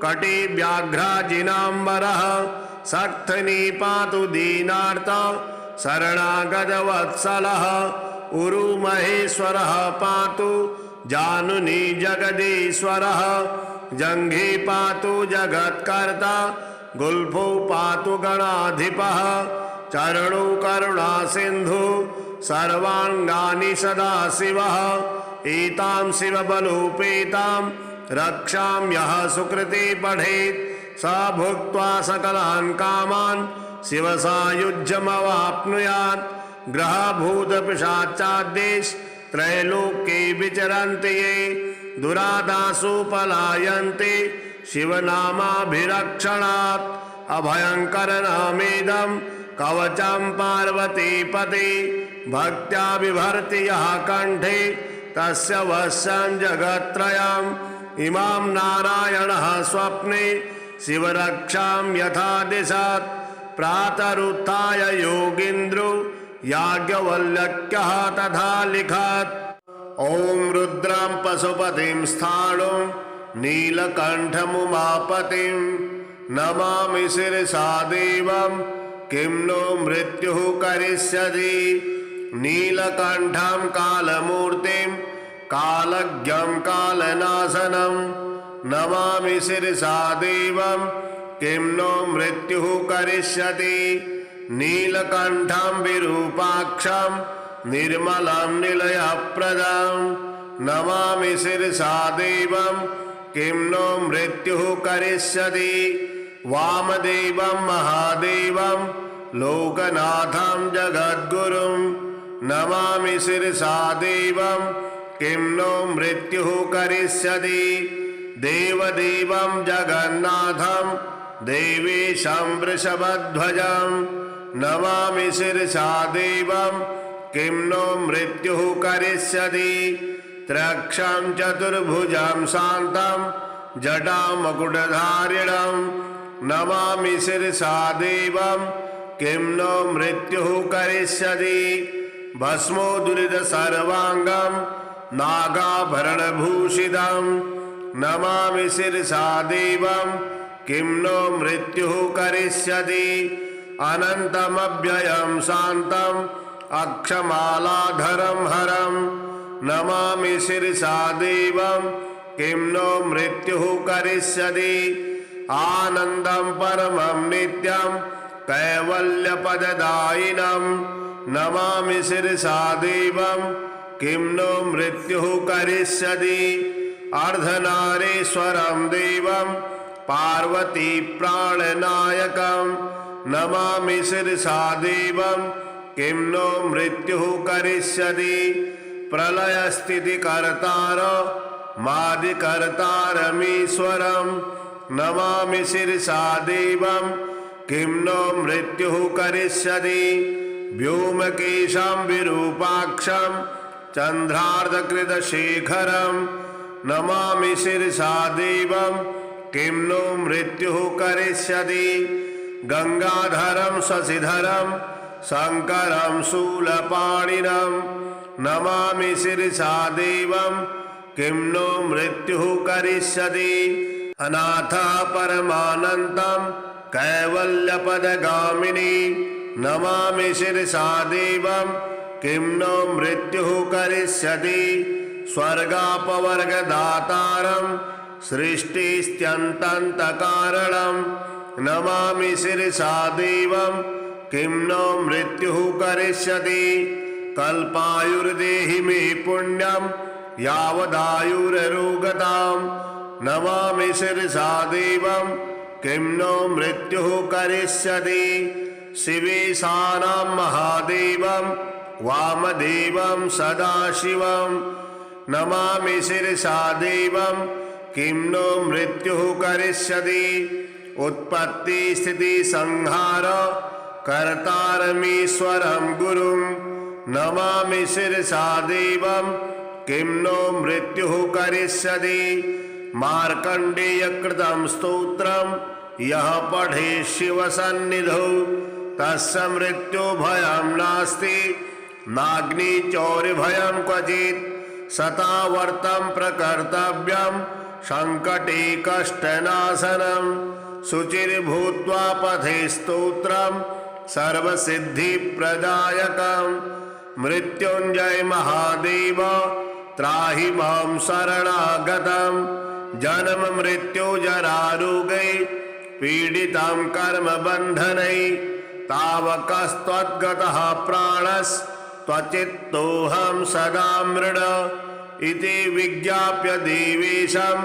कटि व्याघ्राजिनाम्बरः सक्थनी पातु दीनार्त शरणागतवत्सलः उरु महेश्वरः पातु जानुनी जगदीश्वरः जंघे पातु जगत्कर्ता गुल्फो पातु गणाधिपः चरणो करुणा सिंधु सर्वांगानि सदाशिवः एतां शिवबलोपेतां रक्षां यः सुकृते पठेत् स भुक्त्वा सकलान् कामान् शिवसायुज्यमवाप्नुयात् ग्रहभूतपिशाचाद्यैः त्रैलोक्ये विचरन्ति ये दुरादासु पलायन्ते शिवनामाभिरक्षणात् अभयंकर नामेदं कवचं पार्वतीपते भक्त्या बिभर्ति यः कंठे तस्य वश्यं जगत्त्रयम् इमां नारायणः स्वप्ने शिवरक्षां यथा दिशत् प्रातरुत्थाय योगीन्द्रो याज्ञवल्क्यः तथा लिखत् ओम रुद्रं पशुपतिं स्थाणुं नीलकंठमुमापतिं नमामि शिरसा देवं किं नो मृत्युः करिष्यति नीलकंठं कालमूर्तिं कालज्ञं कालनाशनं नमामि शिरसा देवं किं नो मृत्युः करिष्यति नीलकंठं विरूपाक्षं निर्मलं निलयप्रदं नमामि शिरसा देवं किं नो मृत्युः करिष्यति वामदेवं महादेवं लोकनाथं जगद्गुरुं नमामि शिरसा देवं किं नो मृत्युः करिष्यति देवदेवं जगन्नाथं देवेशं वृषभध्वजं नमामि शिरसा देवं किं नो मृत्युः करिष्यति त्रयक्षं चतुर्भुजं शान्तं जटामकुटधारिणं नमामि शिरसा देवं किं नो मृत्युः करिष्यति भस्मोदुरितसर्वाङ्गं नागाभरणभूषितं नमामि शिरसा देवं किं नो मृत्युः करिष्यति अनन्तमव्ययं शान्तम् अक्षमालाधरं हरं नमामि शिरसा देवं किं नो मृत्युः करिष्यति आनन्दं परमं नित्यं कैवल्यपददायिनं नमामि शिरसा देवं किं नो मृत्युः करिष्यति अर्धनारीश्वरं देवं पार्वती प्राणनायकं नमामि शिरसा देवं किं नो मृत्युः करिष्यति प्रलयस्थितिकर्तारं मादिकर्तारमीश्वरं नमामि शिरसा देवं किं नो मृत्युः करिष्यति व्योमकेशं विरूपाक्षं चन्द्रार्धकृतशेखरं नमामि शिरसा देवं किं नो मृत्युः करिष्यति गंगाधरं शशिधरं शंकरं शूलपाणिनं नमामि शिरसा देवं किं नो मृत्युः करिष्यति अनाथः परमानन्तं कैवल्यपदगामिनी नमामि शिरसा देवं किं नो मृत्युः करिष्यति स्वर्गापवर्गदातारं सृष्टिस्त्यन्तन्तकारणं नमामि शिरसा देवं किं नो मृत्युः करिष्यति कल्पायुर्देहि मे पुण्यं यावदायुररोगतां नमामि शिरसा देवं किं नो मृत्युः करिष्यति शिवेशानां महादेवं वामदेवं सदाशिवं नमामि शिरसा देवं किं नो मृत्युः करिष्यति उत्पत्तिस्थितिसंहार कर्तारमीश्वरं गुरुं नमामि शिरसा देवं किं नो मृत्युः करिष्यति मार्कण्डेयकृतं स्तोत्रं यः पठेत् शिवसन्निधौ तस्य मृत्युभयं नास्ति नाग्निचौर्यभयं क्वचित् शतावर्तं प्रकर्तव्यं सङ्कटे कष्टनाशनं शुचिर्भूत्वा पठे स्तोत्रं सर्वसिद्धिप्रदायकं मृत्युञ्जय महादेव त्राहि मां शरणागतं जन्म मृत्यु जरारोगै पीडितं कर्मबन्धनै तावकस्त्वद्गतः प्राणस्त्वचित्तोऽहं सदा मृड इति विज्ञाप्य देवेशं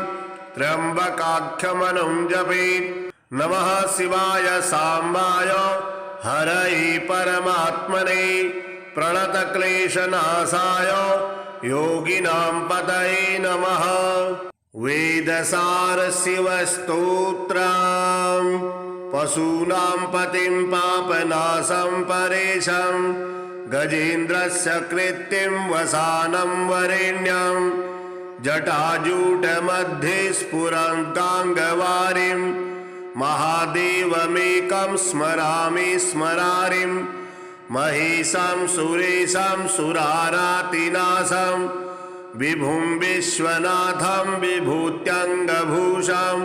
त्र्यम्बकाख्यमनुं जपेत् नमः शिवाय साम्बाय हरये परमात्मने प्रणतक्लेशनाशाय योगिनां पतये नमः वेदसार शिवस्तोत्रम् पशूनां पतिं पापनाशं परेशं गजेन्द्रस्य कृत्तिं वसानं वरेण्यं जटाजूटमध्ये स्फुरन्ताङ्गवारिं महादेवमेकं स्मरामि स्मरारिं महेशं सुरेशं सुरारातिनाशं विभुं विश्वनाथं विभूत्यङ्गभूषं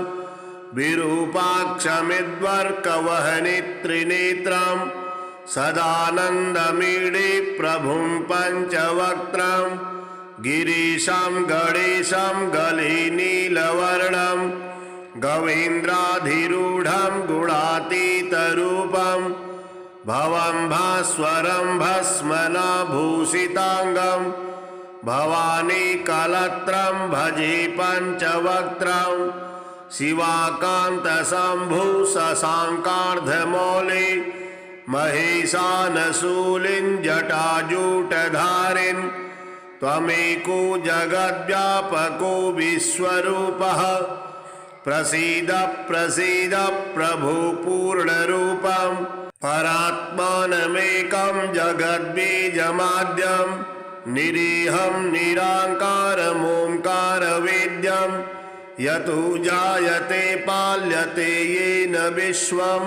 विरूपाक्षमिद्वर्कवहनित्रिनेत्रं सदानन्दमीडे प्रभुं पञ्चवक्त्रं गिरीशं गणेशं गले नीलवर्णं गवेन्द्राधिरूढं गुणातीतरूपं भवं भास्वरं भस्मनाभूषिताङ्गं भवानी कलत्रं भजे पञ्चवक्त्रं शिवाकान्तशम्भु शशाङ्कार्धमौले महिषानशूलिं जटाजूटधारिन् त्वमेको जगद्व्यापको विश्वरूपः प्रसीद प्रसीद प्रभु पूर्णरूपं परात्मानमेकं जगद्बीजमाद्यं निरीहं निराकारमोङ्कारवेद्यं यतो जायते पाल्यते येन विश्वं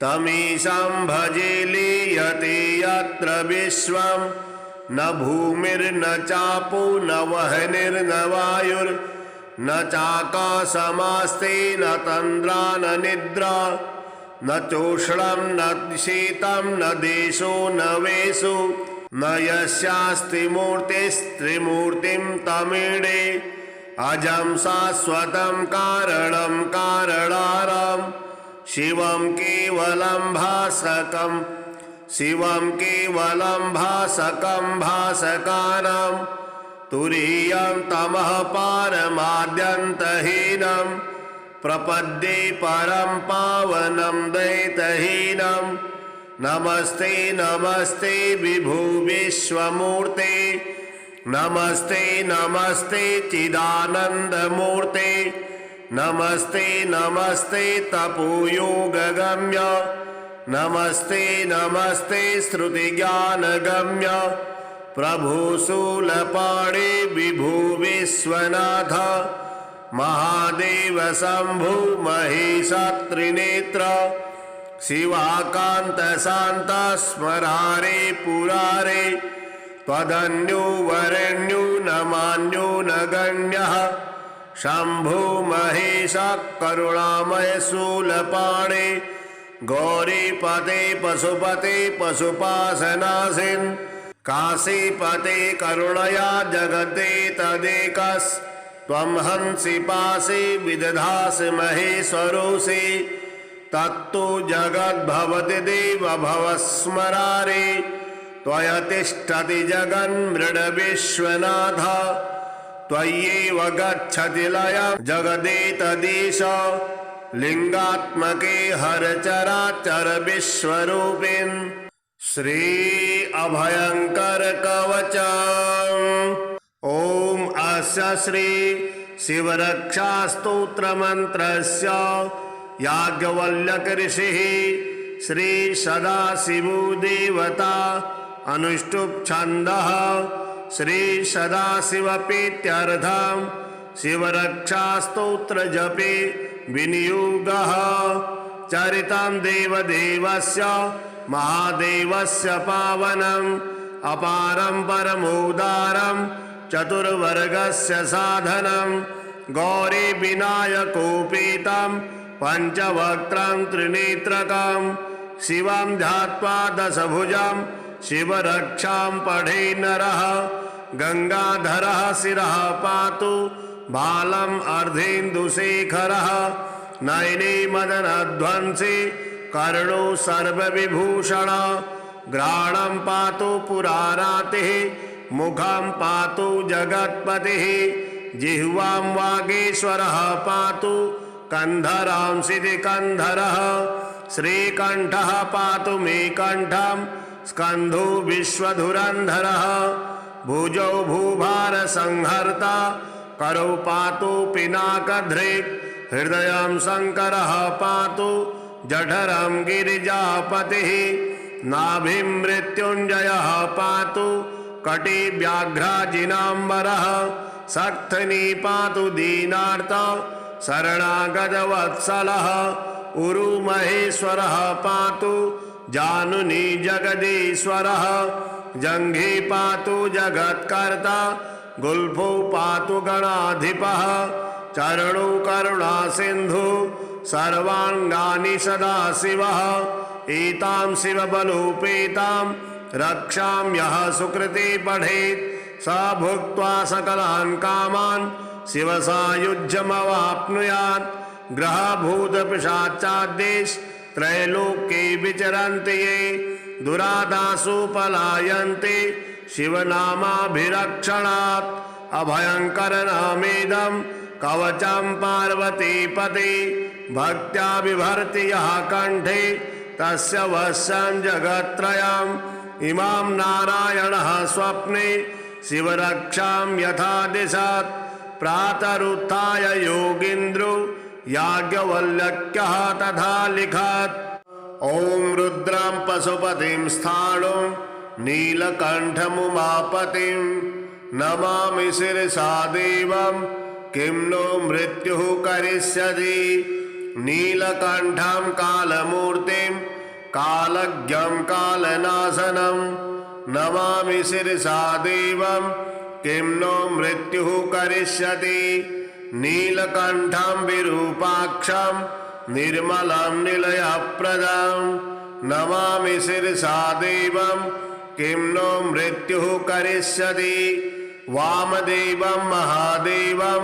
तमीशं भजे लीयते यत्र विश्वं न भूमिर्न चापो न वह्निर्न वायुर्न चाकाशमास्ते न तन्द्रा न निद्रा न चोष्णं न शीतं न देशो न वेषु न यस्यास्ति मूर्तिस्त्रिमूर्तिं तमीडे अजं शाश्वतं कारणं कारणारं शिवं केवलं भासकं भासकानं तुरीयं तमः पारमाद्यन्तहीनं प्रपद्ये परं पावनं दयितहीनं नमस्ते नमस्ते विभो विश्वमूर्ते नमस्ते नमस्ते चिदानन्दमूर्ते नमस्ते नमस्ते तपोयोगगम्य नमस्ते नमस्ते श्रुतिज्ञानगम्य प्रभो शूलपाणे विभो विश्वनाथ महादेव शंभु महेश त्रिनेत्र शिवाकांत शांत स्मरारे पुरारे त्वदन्यो वरेण्यो न मान्यो न गण्यः शंभो महेश करुणामय शूलपाणे गौरीपते पशुपते पशुपाशनासिन् काशीपते करुणया जगते तदेकस् त्वं हंसि पासि विदधासि महेश्वरोऽसि तत्तु जगद्भवति देव भवस्मरारे त्वया तिष्ठति जगन्मृडविश्वनाथ त्वय्येव गच्छति लयं जगदेतदीश लिंगात्मके हरचराचर विश्वरूपिन् श्री अभयंकर कवचम् ओम अस्य श्री शिवरक्षा स्तोत्र मंत्रस्य याज्ञवल्क्य ऋषिः श्री सदाशिवो देवता अनुष्टुप् छन्दः श्री सदाशिवप्रीत्यर्थं शिवरक्षा स्तोत्र जपे विनियोगः चरितं देवदेवस्य महादेवस्य पावनम् अपारं परमोदारं चतुर्वर्गस्य साधनं गौरी विनायकोपेतं पंचवक्त्रं त्रिनेत्रकं शिवं ध्यात्वा दशभुजं शिवरक्षां पठे नरः गंगाधरः शिरः पातु बालम् अर्धेन्दुशेखरः नयने मदनध्वंसी कर्णो सर्वविभूषण घ्राणं पातु पुरारातिः मुखं पातु जगत्पतिः जिह्वां वागीश्वरः पातु कंधरांसिति कंधरः श्रीकंठः पातु मे कंठं स्कंधो विश्वधुरंधरः भुजौ भूभार संहर्ता करौ पातु पिनाकधृक् हृदयं शंकरः पातु जठरं गिरिजापतिः नाभिं मृत्युंजयः पातु कटी व्याघ्राजिनाम्बरः सक्थनी पातु दीनार्त शरणागतवत्सलः उरु महेश्वरः पातु जानुनी जगदीश्वरः जंघे पातु जगत्कर्ता गुल्फो पातु गणाधिपः चरणो करुणा सिंधु सर्वांगानि सदाशिवः एतां शिवबलोपेतां रक्षां यः सुकृते पठेत् स भुक्त्वा सकलान् कामान् शिवसायुज्यमवाप्नुयात् ग्रहभूतपिशाचाद्देश त्रैलोक्ये विचरन्ति ये दुरादासु पलायन्ते शिवनामाभिरक्षणात् अभयंकर नामेदं कवचं पार्वतीपते भक्त्या बिभर्ति यः कंठे तस्य वश्यं जगत्त्रयम् इमां नारायणः स्वप्ने शिवरक्षां यथा दिशत् प्रातरुत्थाय योगीन्द्रो याज्ञवल्क्यः तथा लिखत्। ॐ रुद्रं पशुपतिं स्थाणुं नीलकण्ठमुमापतिं नमामि शिरसा देवं किं नो मृत्युः करिष्यति। नीलकण्ठं कालमूर्तिं कालज्ञं कालनाशनं नमामि शिरसा देवं किं नो मृत्युः करिष्यति। नीलकण्ठं विरूपाक्षं निर्मलं निलयप्रदं नमामि शिरसा देवं किं नो मृत्युः करिष्यति। वामदेवं महादेवं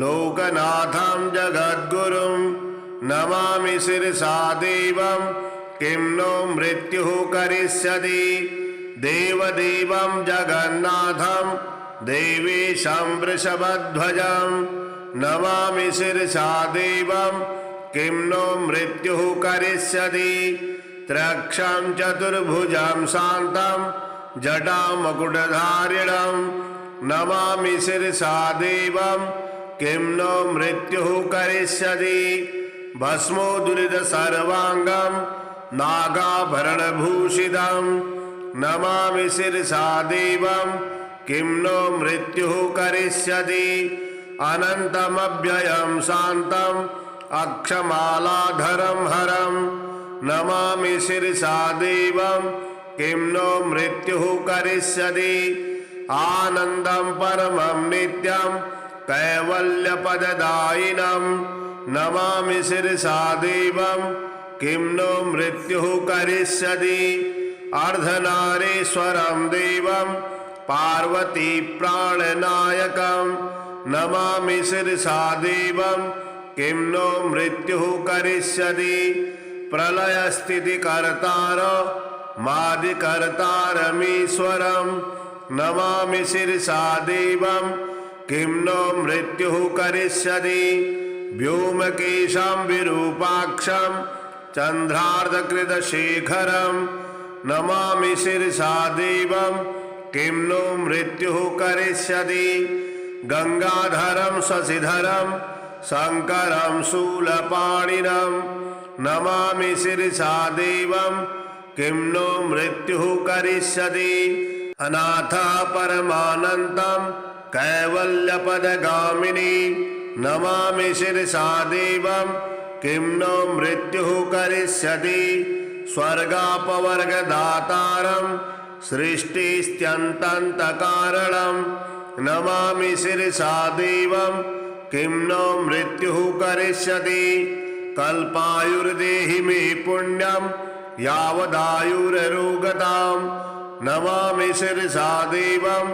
लोकनाथं जगद्गुरुं नमामि शिरसा देवं किं नो मृत्युः करिष्यति। देवदेवं जगन्नाथं देवेशं वृषभध्वजं नमामि शिरसा देवं किं नो मृत्युः करिष्यति। त्रयक्षं चतुर्भुजं शान्तं जटामकुटधारिणं नमामि शिरसा देवं किं नो मृत्युः करिष्यति। भस्मोदुरित सर्वांगं नागाभरणभूषितं नमामि शिरसा देवं किं नो मृत्युः करिष्यति। अनन्तमव्ययं शान्तं अक्षमालाधरं हरं नमामि शिरसा देवं किं नो मृत्युः करिष्यति। आनन्दं परमं नित्यं कैवल्यपददायिनं नमामि शिरसा देवं किं नो मृत्युः करिष्यति। अर्धनारीश्वरं देवं पार्वती प्राणनायकं नमामि शिरसा देवं किं नो मृत्युः करिष्यति। प्रलयस्थितिकर्तार मादिकर्तारमीश्वरं नमामि शिरसा देवं किं नो मृत्युः करिष्यति। व्योमकेशं विरूपाक्षं चन्द्रार्धकृतशेखरं नमामि शिरसा देवं किं नो मृत्युः करिष्यति। गंगाधरं शशिधरं शंकरं शूलपाणिनं नमामि शिरसा देवं किं नो मृत्युः करिष्यति। अनाथ परमानन्तं कैवल्यपदगामिनी नमामि शिरसा देवं किं नो मृत्युः करिष्यति। स्वर्गापवर्गदातारं सृष्टिस्त्यन्तकारणं नमामि शिरसा देवं किं नो मृत्युः करिष्यति। कल्पायुर्देहि मे पुण्यं यावदायुररोगतां नमामि शिरसा देवं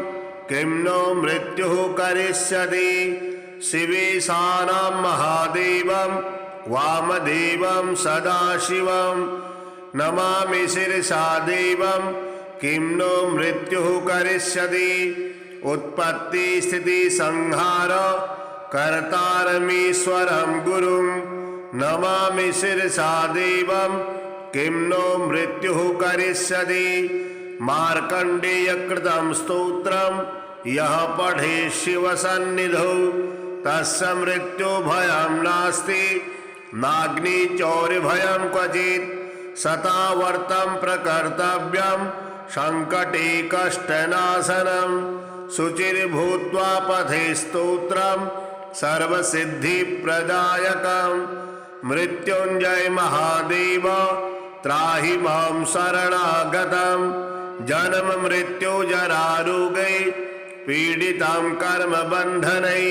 किं नो मृत्युः करिष्यति। शिवेशानां महादेवं वामदेवं सदाशिवं नमामि शिरसा देवं किं नो मृत्युः करिष्यति। उत्पत्ति स्थिति संहार कर्तारमीश्वरं गुरुं नमामि शिरसा देवं किं नो मृत्युः करिष्यति। मार्कण्डेयकृतं स्तोत्रं यः पठेत् शिवसन्निधौ तस्य मृत्युभयं नास्ति नाग्निचौर्यभयं क्वचित्। शतावर्तं प्रकर्तव्यं संकटे कष्टनाशनं शुचिर्भूत्वा पठे स्तोत्रं सर्वसिद्धिप्रदायकं। मृत्युञ्जय महादेव त्राहि मां शरणागतं जन्म मृत्यु जरारोगै पीडितं कर्मबन्धनै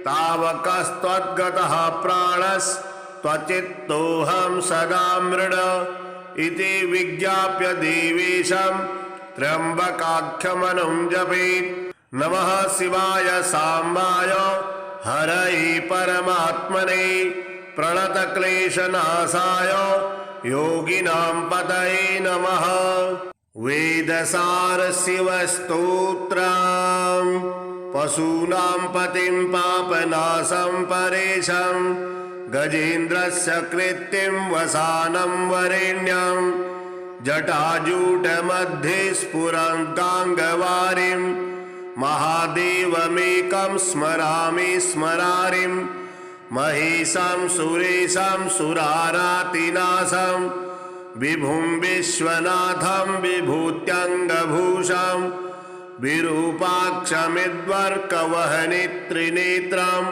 तावकस्त्वद्गतः प्राणस्त्वचित्तोऽहं सदा मृड इति विज्ञाप्य देवेशं त्र्यम्बकाख्यमनुं जपेत्। नमः शिवाय साम्बाय हरये परमात्मने प्रणतक्लेशनाशाय योगिनां पतये नमः। वेदसार शिवस्तोत्रम् पशूनां पतिं पापनाशं परेशं गजेन्द्रस्य कृत्तिं वसानं वरेण्यं जटाजूटमध्ये स्फुरन्ताङ्गवारिं महादेवमेकं स्मरामि स्मरारिं महेशं सुरेशं सुरारातिनाशं विभुं विश्वनाथं विभूत्यङ्गभूषं विरूपाक्षमिद्वर्कवहनित्रिनेत्रं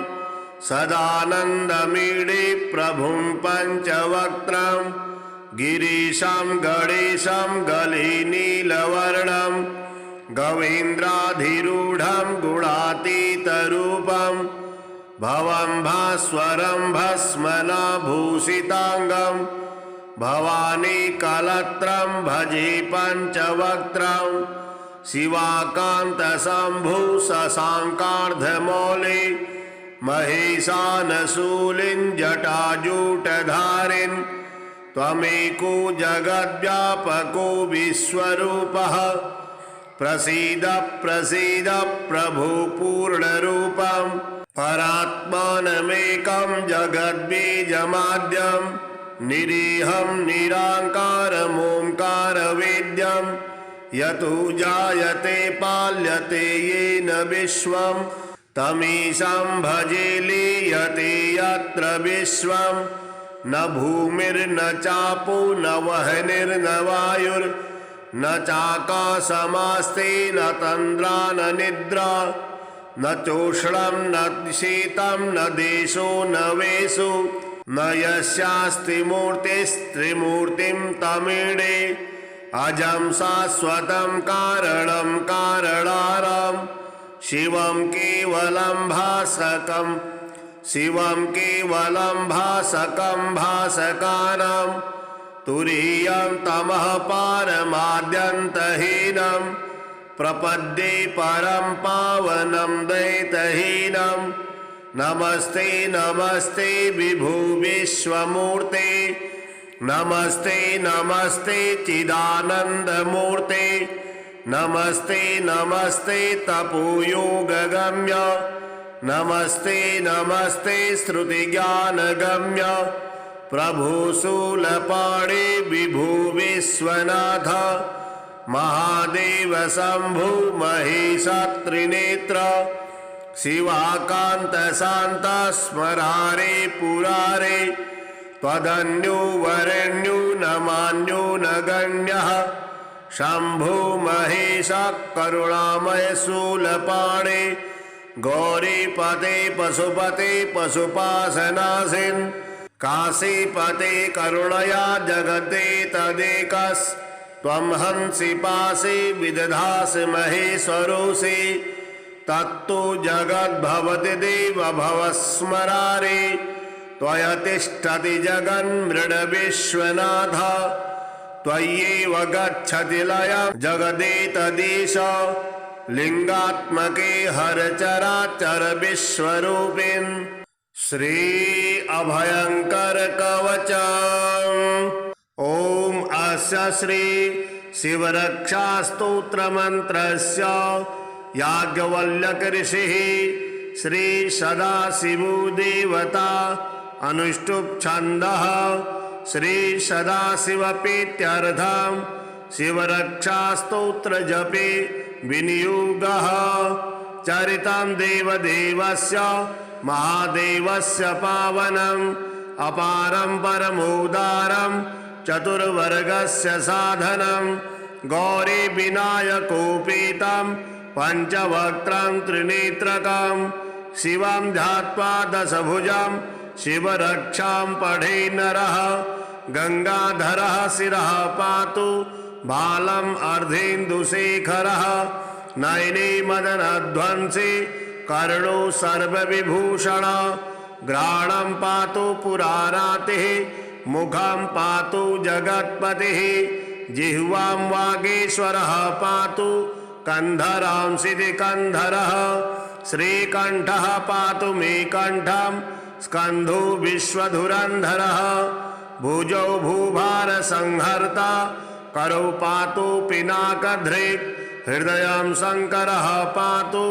सदानन्दमीडे प्रभुं पञ्चवक्त्रं गिरीशं गणेशं गलिनीलवर्णं गवेन्द्राधिरूढं गुणातीतरूपं भवं भास्वरं भस्मनाभूषिताङ्गं भवानी कलत्रं भजे पञ्चवक्त्रं शिवाकान्तशम्भु शशाङ्कार्धमौले महेशानशूलिं जटाजूटधारिन् त्वमेको जगद्व्यापको विश्वरूपः प्रसीद प्रसीद प्रभो पूर्णरूपं परात्मानमेकं जगद्बीजमाद्यं निरीहं निराकारमोङ्कारवेद्यं यतो जायते पाल्यते येन विश्वं तमीशं भजे लीयते यत्र विश्वं न भूमिर्न चापो न वह्निर्न वायुर्न चाकाशमास्ति न तन्द्रा न निद्रा न चोष्णं न शीतं न देशो न वेषु न यस्यास्ति मूर्तिस्त्रिमूर्तिं तमीडे अजं शाश्वतं कारणं कारणारं शिवं केवलं भासकं शिवं केवलं भासकं भासकानं तुरीयं तमः पारमाद्यन्तहीनं प्रपद्ये परं पावनं दैतहीनं नमस्ते नमस्ते विभो विश्वमूर्ते नमस्ते नमस्ते चिदानन्दमूर्ते नमस्ते नमस्ते तपोयोगगम्य नमस्ते नमस्ते श्रुतिज्ञानगम्य प्रभो शूलपाणे विभो विश्वनाथ महादेव शम्भो महेश त्रिनेत्र शिवाकान्त शान्त स्मरारे पुरारे त्वदन्यो वरेण्यो न मान्यो न गण्यः शम्भो महेश करुणामय शूलपाणे गौरीपते पशुपते पशुपाशनासिन् काशीपते करुणया जगते तदेकस्त्वं हंसि पासि विदधासि महेश्वरोऽसि तत्तु जगद्भवति देव भवस्मरारे त्वया तिष्ठति जगन्मृड त्वय्येव गच्छति लयं जगदेतदीश लिंगात्मके हर चराचर विश्वरूपिन् श्री अभयंकर कवचम्। ओम अस्य श्री शिवरक्षा स्तोत्र मंत्रस्य याज्ञवल्क्य ऋषिः श्री सदाशिवो देवता अनुष्टुप् छन्दः श्री सदाशिवप्रीत्यर्थं शिवरक्षा स्तोत्र जपे विनियोगः चरितं देवदेवस्य महादेवस्य पावनम् अपारं परमोदारं चतुर्वर्गस्य साधनं गौरी विनायकोपेतं पंचवक्त्रं त्रिनेत्रकं शिवं ध्यात्वा दशभुजं शिवरक्षां पठे नरः गंगाधरः शिरः पातु बालम् अर्धेन्दुशेखरः नयने मदनध्वंसी कर्णो सर्वविभूषण घ्राणं पातु पुरारातिः मुखं पातु जगत्पतिः जिह्वां वागीश्वरः पातु कंधरां सिद्धिकंधरः श्रीकंठः पातु मे कंठं स्कंधो विश्वधुरंधरः भुजौ भूभार संहर्ता करौ पातु पिनाकधृक् हृदयं शंकरः पातु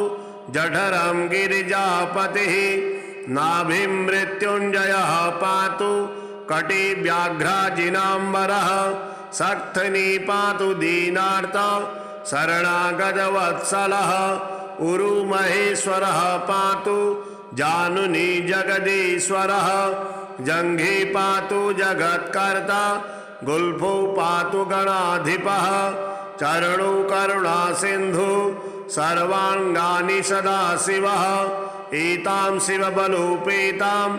जठरं गिरिजापतिः नाभिं मृत्युञ्जयः पातु कटिव्याघ्राजिनाम्बरः सक्थनी पातु दीनार्त शरणागतवत्सलः उरुमहेश्वरः पातु जानुनी जगदीश्वरः जङ्घे पातु जगत्कर्ता गुल्फो पातु गणाधिपः चरणो करुणा सिन्धु सर्वाङ्गानि सदाशिवः एतां शिवबलोपेतां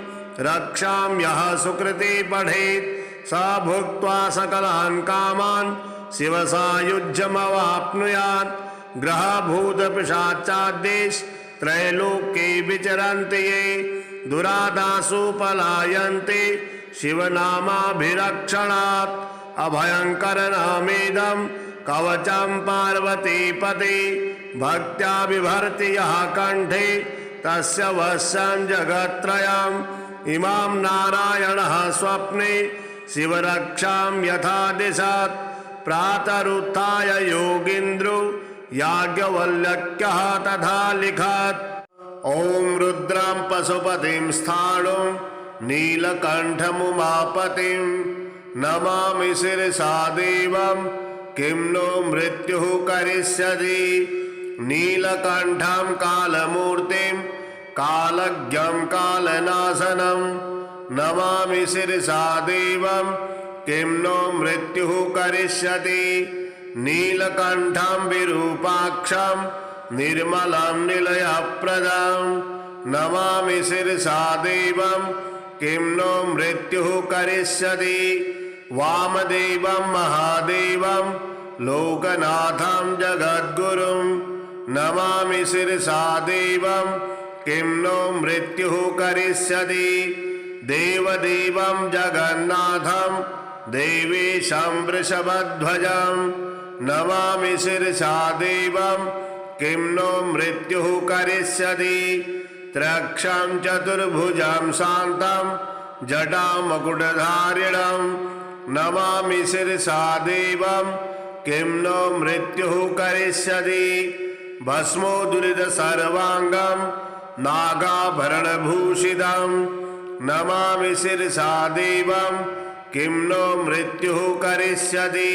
रक्षां यः सुकृते पठेत् स भुक्त्वा सकलान् कामान् शिवसायुज्यमवाप्नुयात् ग्रहभूतपिशाचाद्देश त्रैलोक्ये विचरन्ति ये दुरादासु पलायन्ते शिवनामाभिरक्षणात् अभयङ्करनामेदं कवचं पार्वतीपते भक्त्या बिभर्ति यः कण्ठे तस्य वश्यं जगत्त्रयम् इमां नारायणः स्वप्ने शिवरक्षां यथा दिशत् प्रातरुत्थाय योगीन्द्रो याज्ञवल्क्यः तथा लिखत् ॐ रुद्रं पशुपतिं स्थाणुं नीलकण्ठमुमापतिं नमामि शिरसा देवं किं नो मृत्युः करिष्यति नीलकण्ठं कालमूर्तिं कालज्ञं कालनाशनं नमामि शिरसा देवं किं नो मृत्युः करिष्यति नीलकण्ठं विरूपाक्षं निर्मलं निलयप्रदं नमामि शिरसा देवं किं नो मृत्युः करिष्यति वामदेवं महादेवं लोकनाथं जगद्गुरुं नमामि शिरसा देवं किं नो मृत्युः करिष्यति देवदेवं जगन्नाथं देवेशं वृषभध्वजं नमामि शिरसा देवं किं नो मृत्युः करिष्यति त्रयक्षं चतुर्भुजं शान्तं जटामकुटधारिणं नमामि शिरसा देवं किं नो मृत्युः करिष्यति भस्मोदुरितसर्वाङ्गं नागाभरणभूषितं नमामि शिरसा देवं किं नो मृत्युः करिष्यति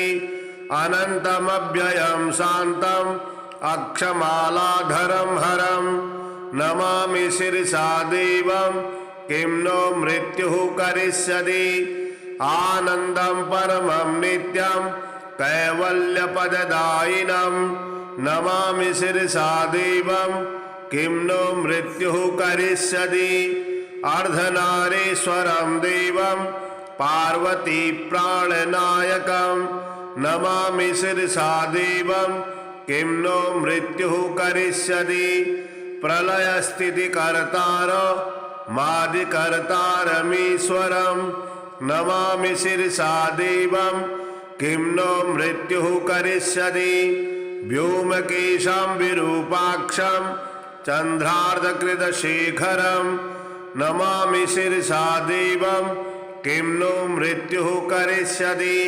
अनन्तमव्ययं शान्तम् अक्षमालाधरं हरं नमामि शिरसा देवं किं नो मृत्युः करिष्यति आनन्दं परमं नित्यं कैवल्यपददायिनं नमामि शिरसा देवं किं नो मृत्युः करिष्यति अर्धनारीश्वरं देवं पार्वती प्राणनायकं नमामि शिरसा देवं किं नो मृत्युः करिष्यति प्रलयस्थितिकर्तारं मादिकर्तारमीश्वरं नमामि शिरसा देवं किं नो मृत्युः करिष्यति व्योमकेशं विरूपाक्षं चन्द्रार्धकृतशेखरं नमामि शिरसा देवं किं नो मृत्युः करिष्यति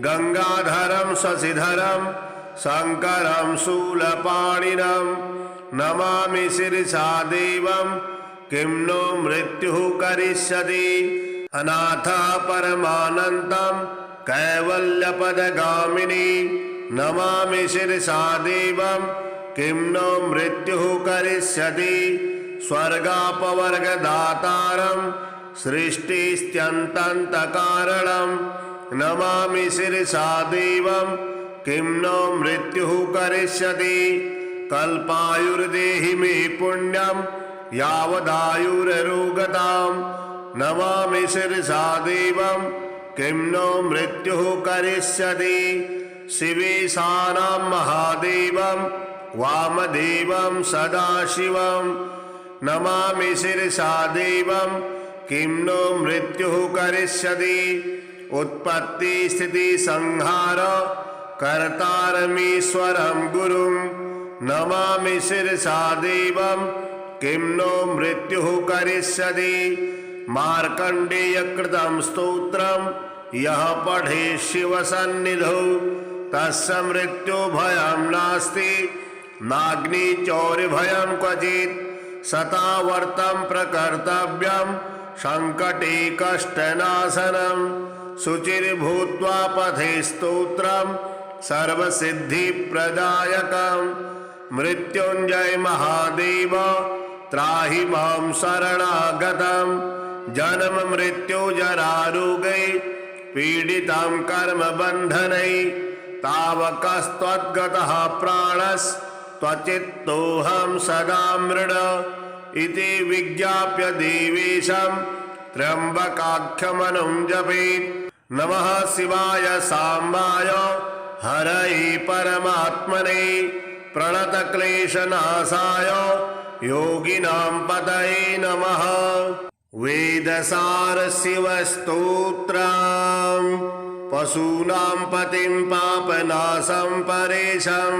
गंगाधरं शशिधरं शंकरं शूलपाणिनं नमामि शिरसा देवं किं नो मृत्युः करिष्यति अनाथः परमानन्दं कैवल्यपदगामिनी नमामि शिरसा देवं किं नो मृत्युः करिष्यति स्वर्गापवर्गदातारं सृष्टिस्त्यन्तन्तकारणं नमामि शिरसा देवं किं नो मृत्युः करिष्यति कल्पायुर्देहि मे पुण्यं यावदायुररोगतां नमामि शिरसा देवं किं नो मृत्युः करिष्यति शिवेशानां महादेवं वामदेवं सदाशिवं नमामि शिरसा देवं किं नो मृत्युः करिष्यति उत्पत्तिस्थितिसंहार कर्तारमीश्वरं गुरुं नमामि शिरसा देवं किं नो मृत्युः करिष्यति मार्कण्डेयकृतं स्तोत्रं यः पठेत् शिवसन्निधौ तस्य मृत्युभयं नास्ति नाग्निचौर्यभयं क्वचित् सतावर्तं प्रकर्तव्यं संकटे कष्टनाशनं शुचिर्भूत्वा पठे स्तोत्रं सर्वसिद्धिप्रदायकं मृत्युंजय महादेव त्राहि मां शरणागतं जन्म मृत्यु जरारोगै पीडितं कर्मबन्धनै तावकस्त्वद्गतः प्राणस्त्वचित्तोऽहं सदा मृड इति विज्ञाप्य देवेशं त्र्यम्बकाख्यमनुं जपेत्। नमः शिवाय साम्बाय हरये परमात्मने प्रणतक्लेशनाशाय योगिनां पतये नमः। वेदसार शिवस्तोत्रम् पशूनां पतिं पापनाशं परेशं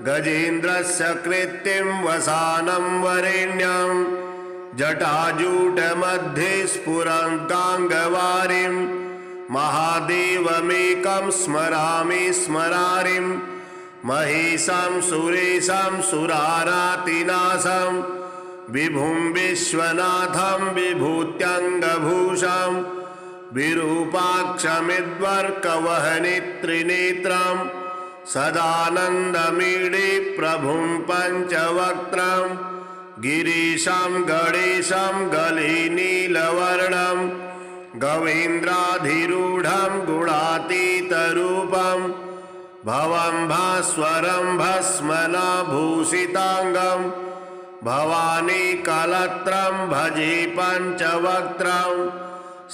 गजेन्द्रस्य कृत्तिं वसानं वरेण्यं जटाजूटमध्ये स्फुरन्ताङ्गवारिं महादेवमेकं स्मरामि स्मरारिं महेशं सुरेशं सुरारातिनाशं विभुं विश्वनाथं विभूत्याङ्गभूषं विरूपाक्षमिद्वर्कवहनित्रिनेत्रं सदानन्दमीडे प्रभुं पञ्चवक्त्रं गिरीशं गणेशं गलिनीलवर्णं गवेन्द्राधिरूढं गुणातीतरूपं भवं भास्वरं भस्मनाभूषिताङ्गं भवानी कलत्रं भजे पञ्चवक्त्रं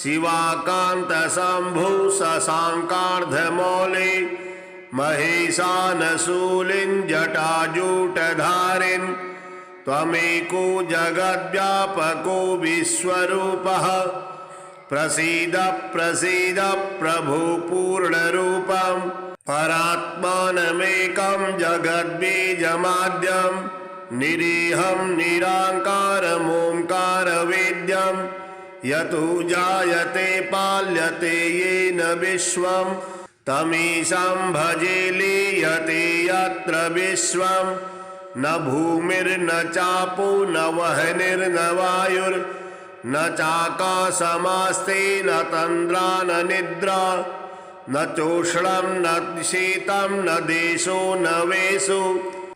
शिवाकान्तशम्भु शशाङ्कार्धमौले महेशानशूलिं जटाजूटधारिन् त्वमेको जगद्व्यापको विश्वरूपः प्रसीद प्रसीद प्रभो पूर्णरूपं परात्मानमेकं जगद्बीजमाद्यं निरीहं निराकारमोङ्कारवेद्यं यतो जायते पाल्यते येन विश्वं तमीशं भजे लीयते यत्र विश्वं न भूमिर्न चापो न वह्निर्न वायुर्न चाकाशमास्ते न तन्द्रा न निद्रा न चोष्णं न शीतं न देशो न वेषु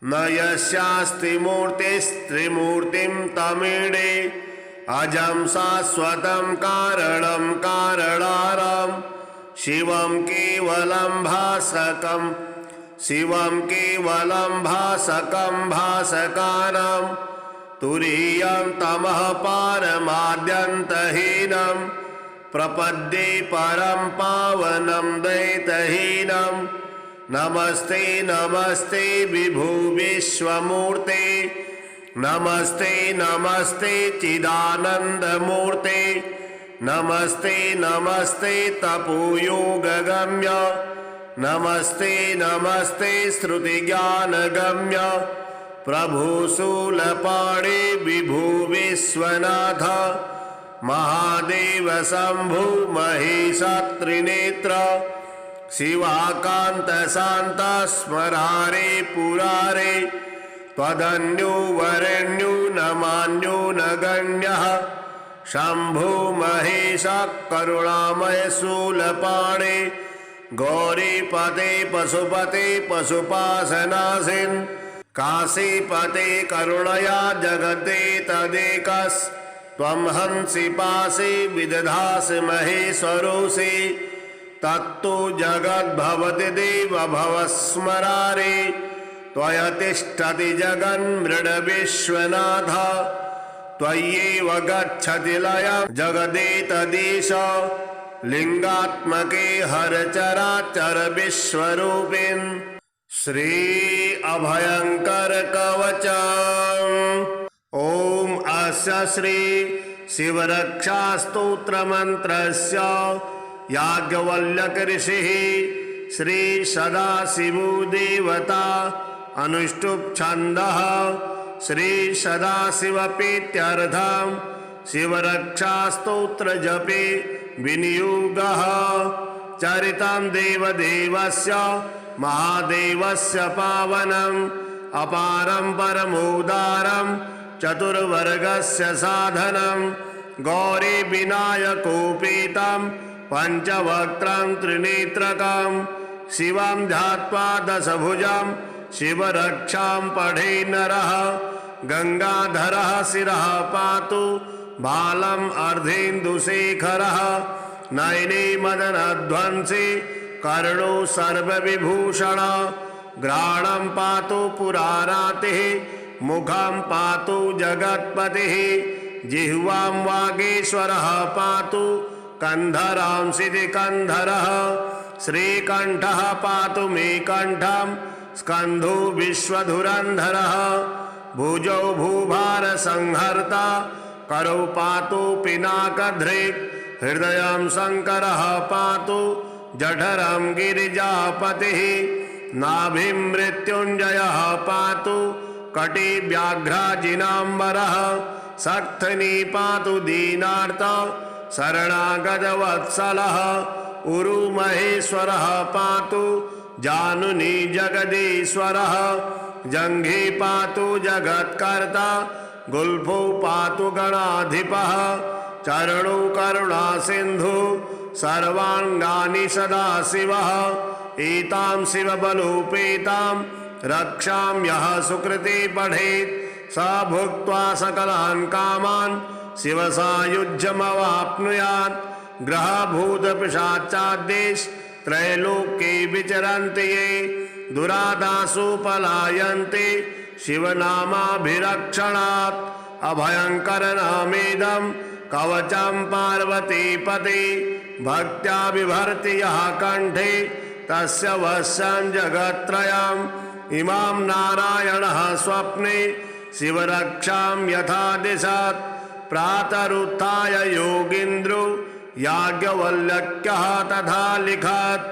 न यस्यास्ति मूर्तिस्त्रिमूर्तिं तमीडे अजं शाश्वतं कारणं कारणारं शिवं केवलं भासकं शिवं केवलं भासकं भासकारं तुरीयं तमः पारमाद्यन्तहीनं प्रपद्ये परं पावनं दैतहीनं नमस्ते नमस्ते विभो विश्वमूर्ते नमस्ते नमस्ते चिदानन्दमूर्ते नमस्ते नमस्ते तपोयोगगम्य नमस्ते नमस्ते श्रुतिज्ञानगम्य प्रभो शूलपाणि विभो विश्वनाथ महादेव शम्भो महेश त्रिनेत्र शिवाकान्त शान्त स्मरारे पुरारे त्वदन्यो वरेण्यो न मान्यो न गण्यः शम्भो महेश करुणामय शूलपाणे गौरीपते पशुपते पशुपाशनाशिन् काशीपते करुणया जगते तदेकस्त्वं हंसि पाशे विदधासि महेश्वरोऽसि तत्तु जगद्भवति देव भवस्मरारे त्वया तिष्ठति जगन्मृडविश्वनाथ त्वय्येव गच्छति लयं जगदेतदीश लिंगात्मके हरचराचर विश्वरूपिन् श्री अभयंकर कवचम्। ओम अस्य श्री शिवरक्षा स्तोत्र मंत्रस्य याज्ञवल्क्य ऋषिः श्री सदाशिवो देवता अनुष्टुप् छन्दः श्री सदाशिवप्रीत्यर्थं शिवरक्षा स्तोत्र जपे विनियोगः चरितं देवदेवस्य महादेवस्य पावनं अपारं परमोदारं चतुर्वर्गस्य साधनं गौरी विनायकोपेतं पञ्चवक्त्रं त्रिनेत्रकं शिवं ध्यात्वा दशभुजं शिवरक्षां पठे नरः गंगाधरः शिरः पातु बालम् अर्धेन्दुशेखरः नयने मदनध्वंसी कर्णो सर्वविभूषण घ्राणं पातु पुरारातिः मुखं पातु जगत्पतिः जिह्वां वागीश्वरः पातु कंधरां सिद्धिकंधरः श्रीकंठः पातु मे कंठं स्कंधो विश्वधुरंधरः भुजौ भूभार संहर्ता करौ पातु पिनाकधृक् हृदयं शंकरः पातु जठरं गिरिजापतिः नाभिं मृत्युंजयः पातु कटि व्याघ्राजिनाम्बरः सक्थनी पातु दीनार्त शरणागतवत्सलः उरु महेश्वरः पातु जानुनी जगदीश्वरः जंघे पातु जगत्कर्ता गुल्फो पातु गणाधिपः चरणो करुणा सिंधु सर्वांगानि सदाशिवः एतां शिवबलोपेतां रक्षां यः सुकृते पठेत् स भुक्त्वा सकलान् कामान् शिवसायुज्यमवाप्नुयात् ग्रहभूतपिशाचाद्यैः त्रैलोक्ये विचरन्ति ये दुरादासु पलायन्ते शिवनामाभिरक्षणात् अभयंकर नामेदं कवचं पार्वतीपते भक्त्या बिभर्ति यः कंठे तस्य वश्यं जगत्त्रयम् इमां नारायणः स्वप्ने शिवरक्षां यथा दिशत् प्रातरुत्थाय योगीन्द्रो याज्ञवल्क्यः तथा लिखत्।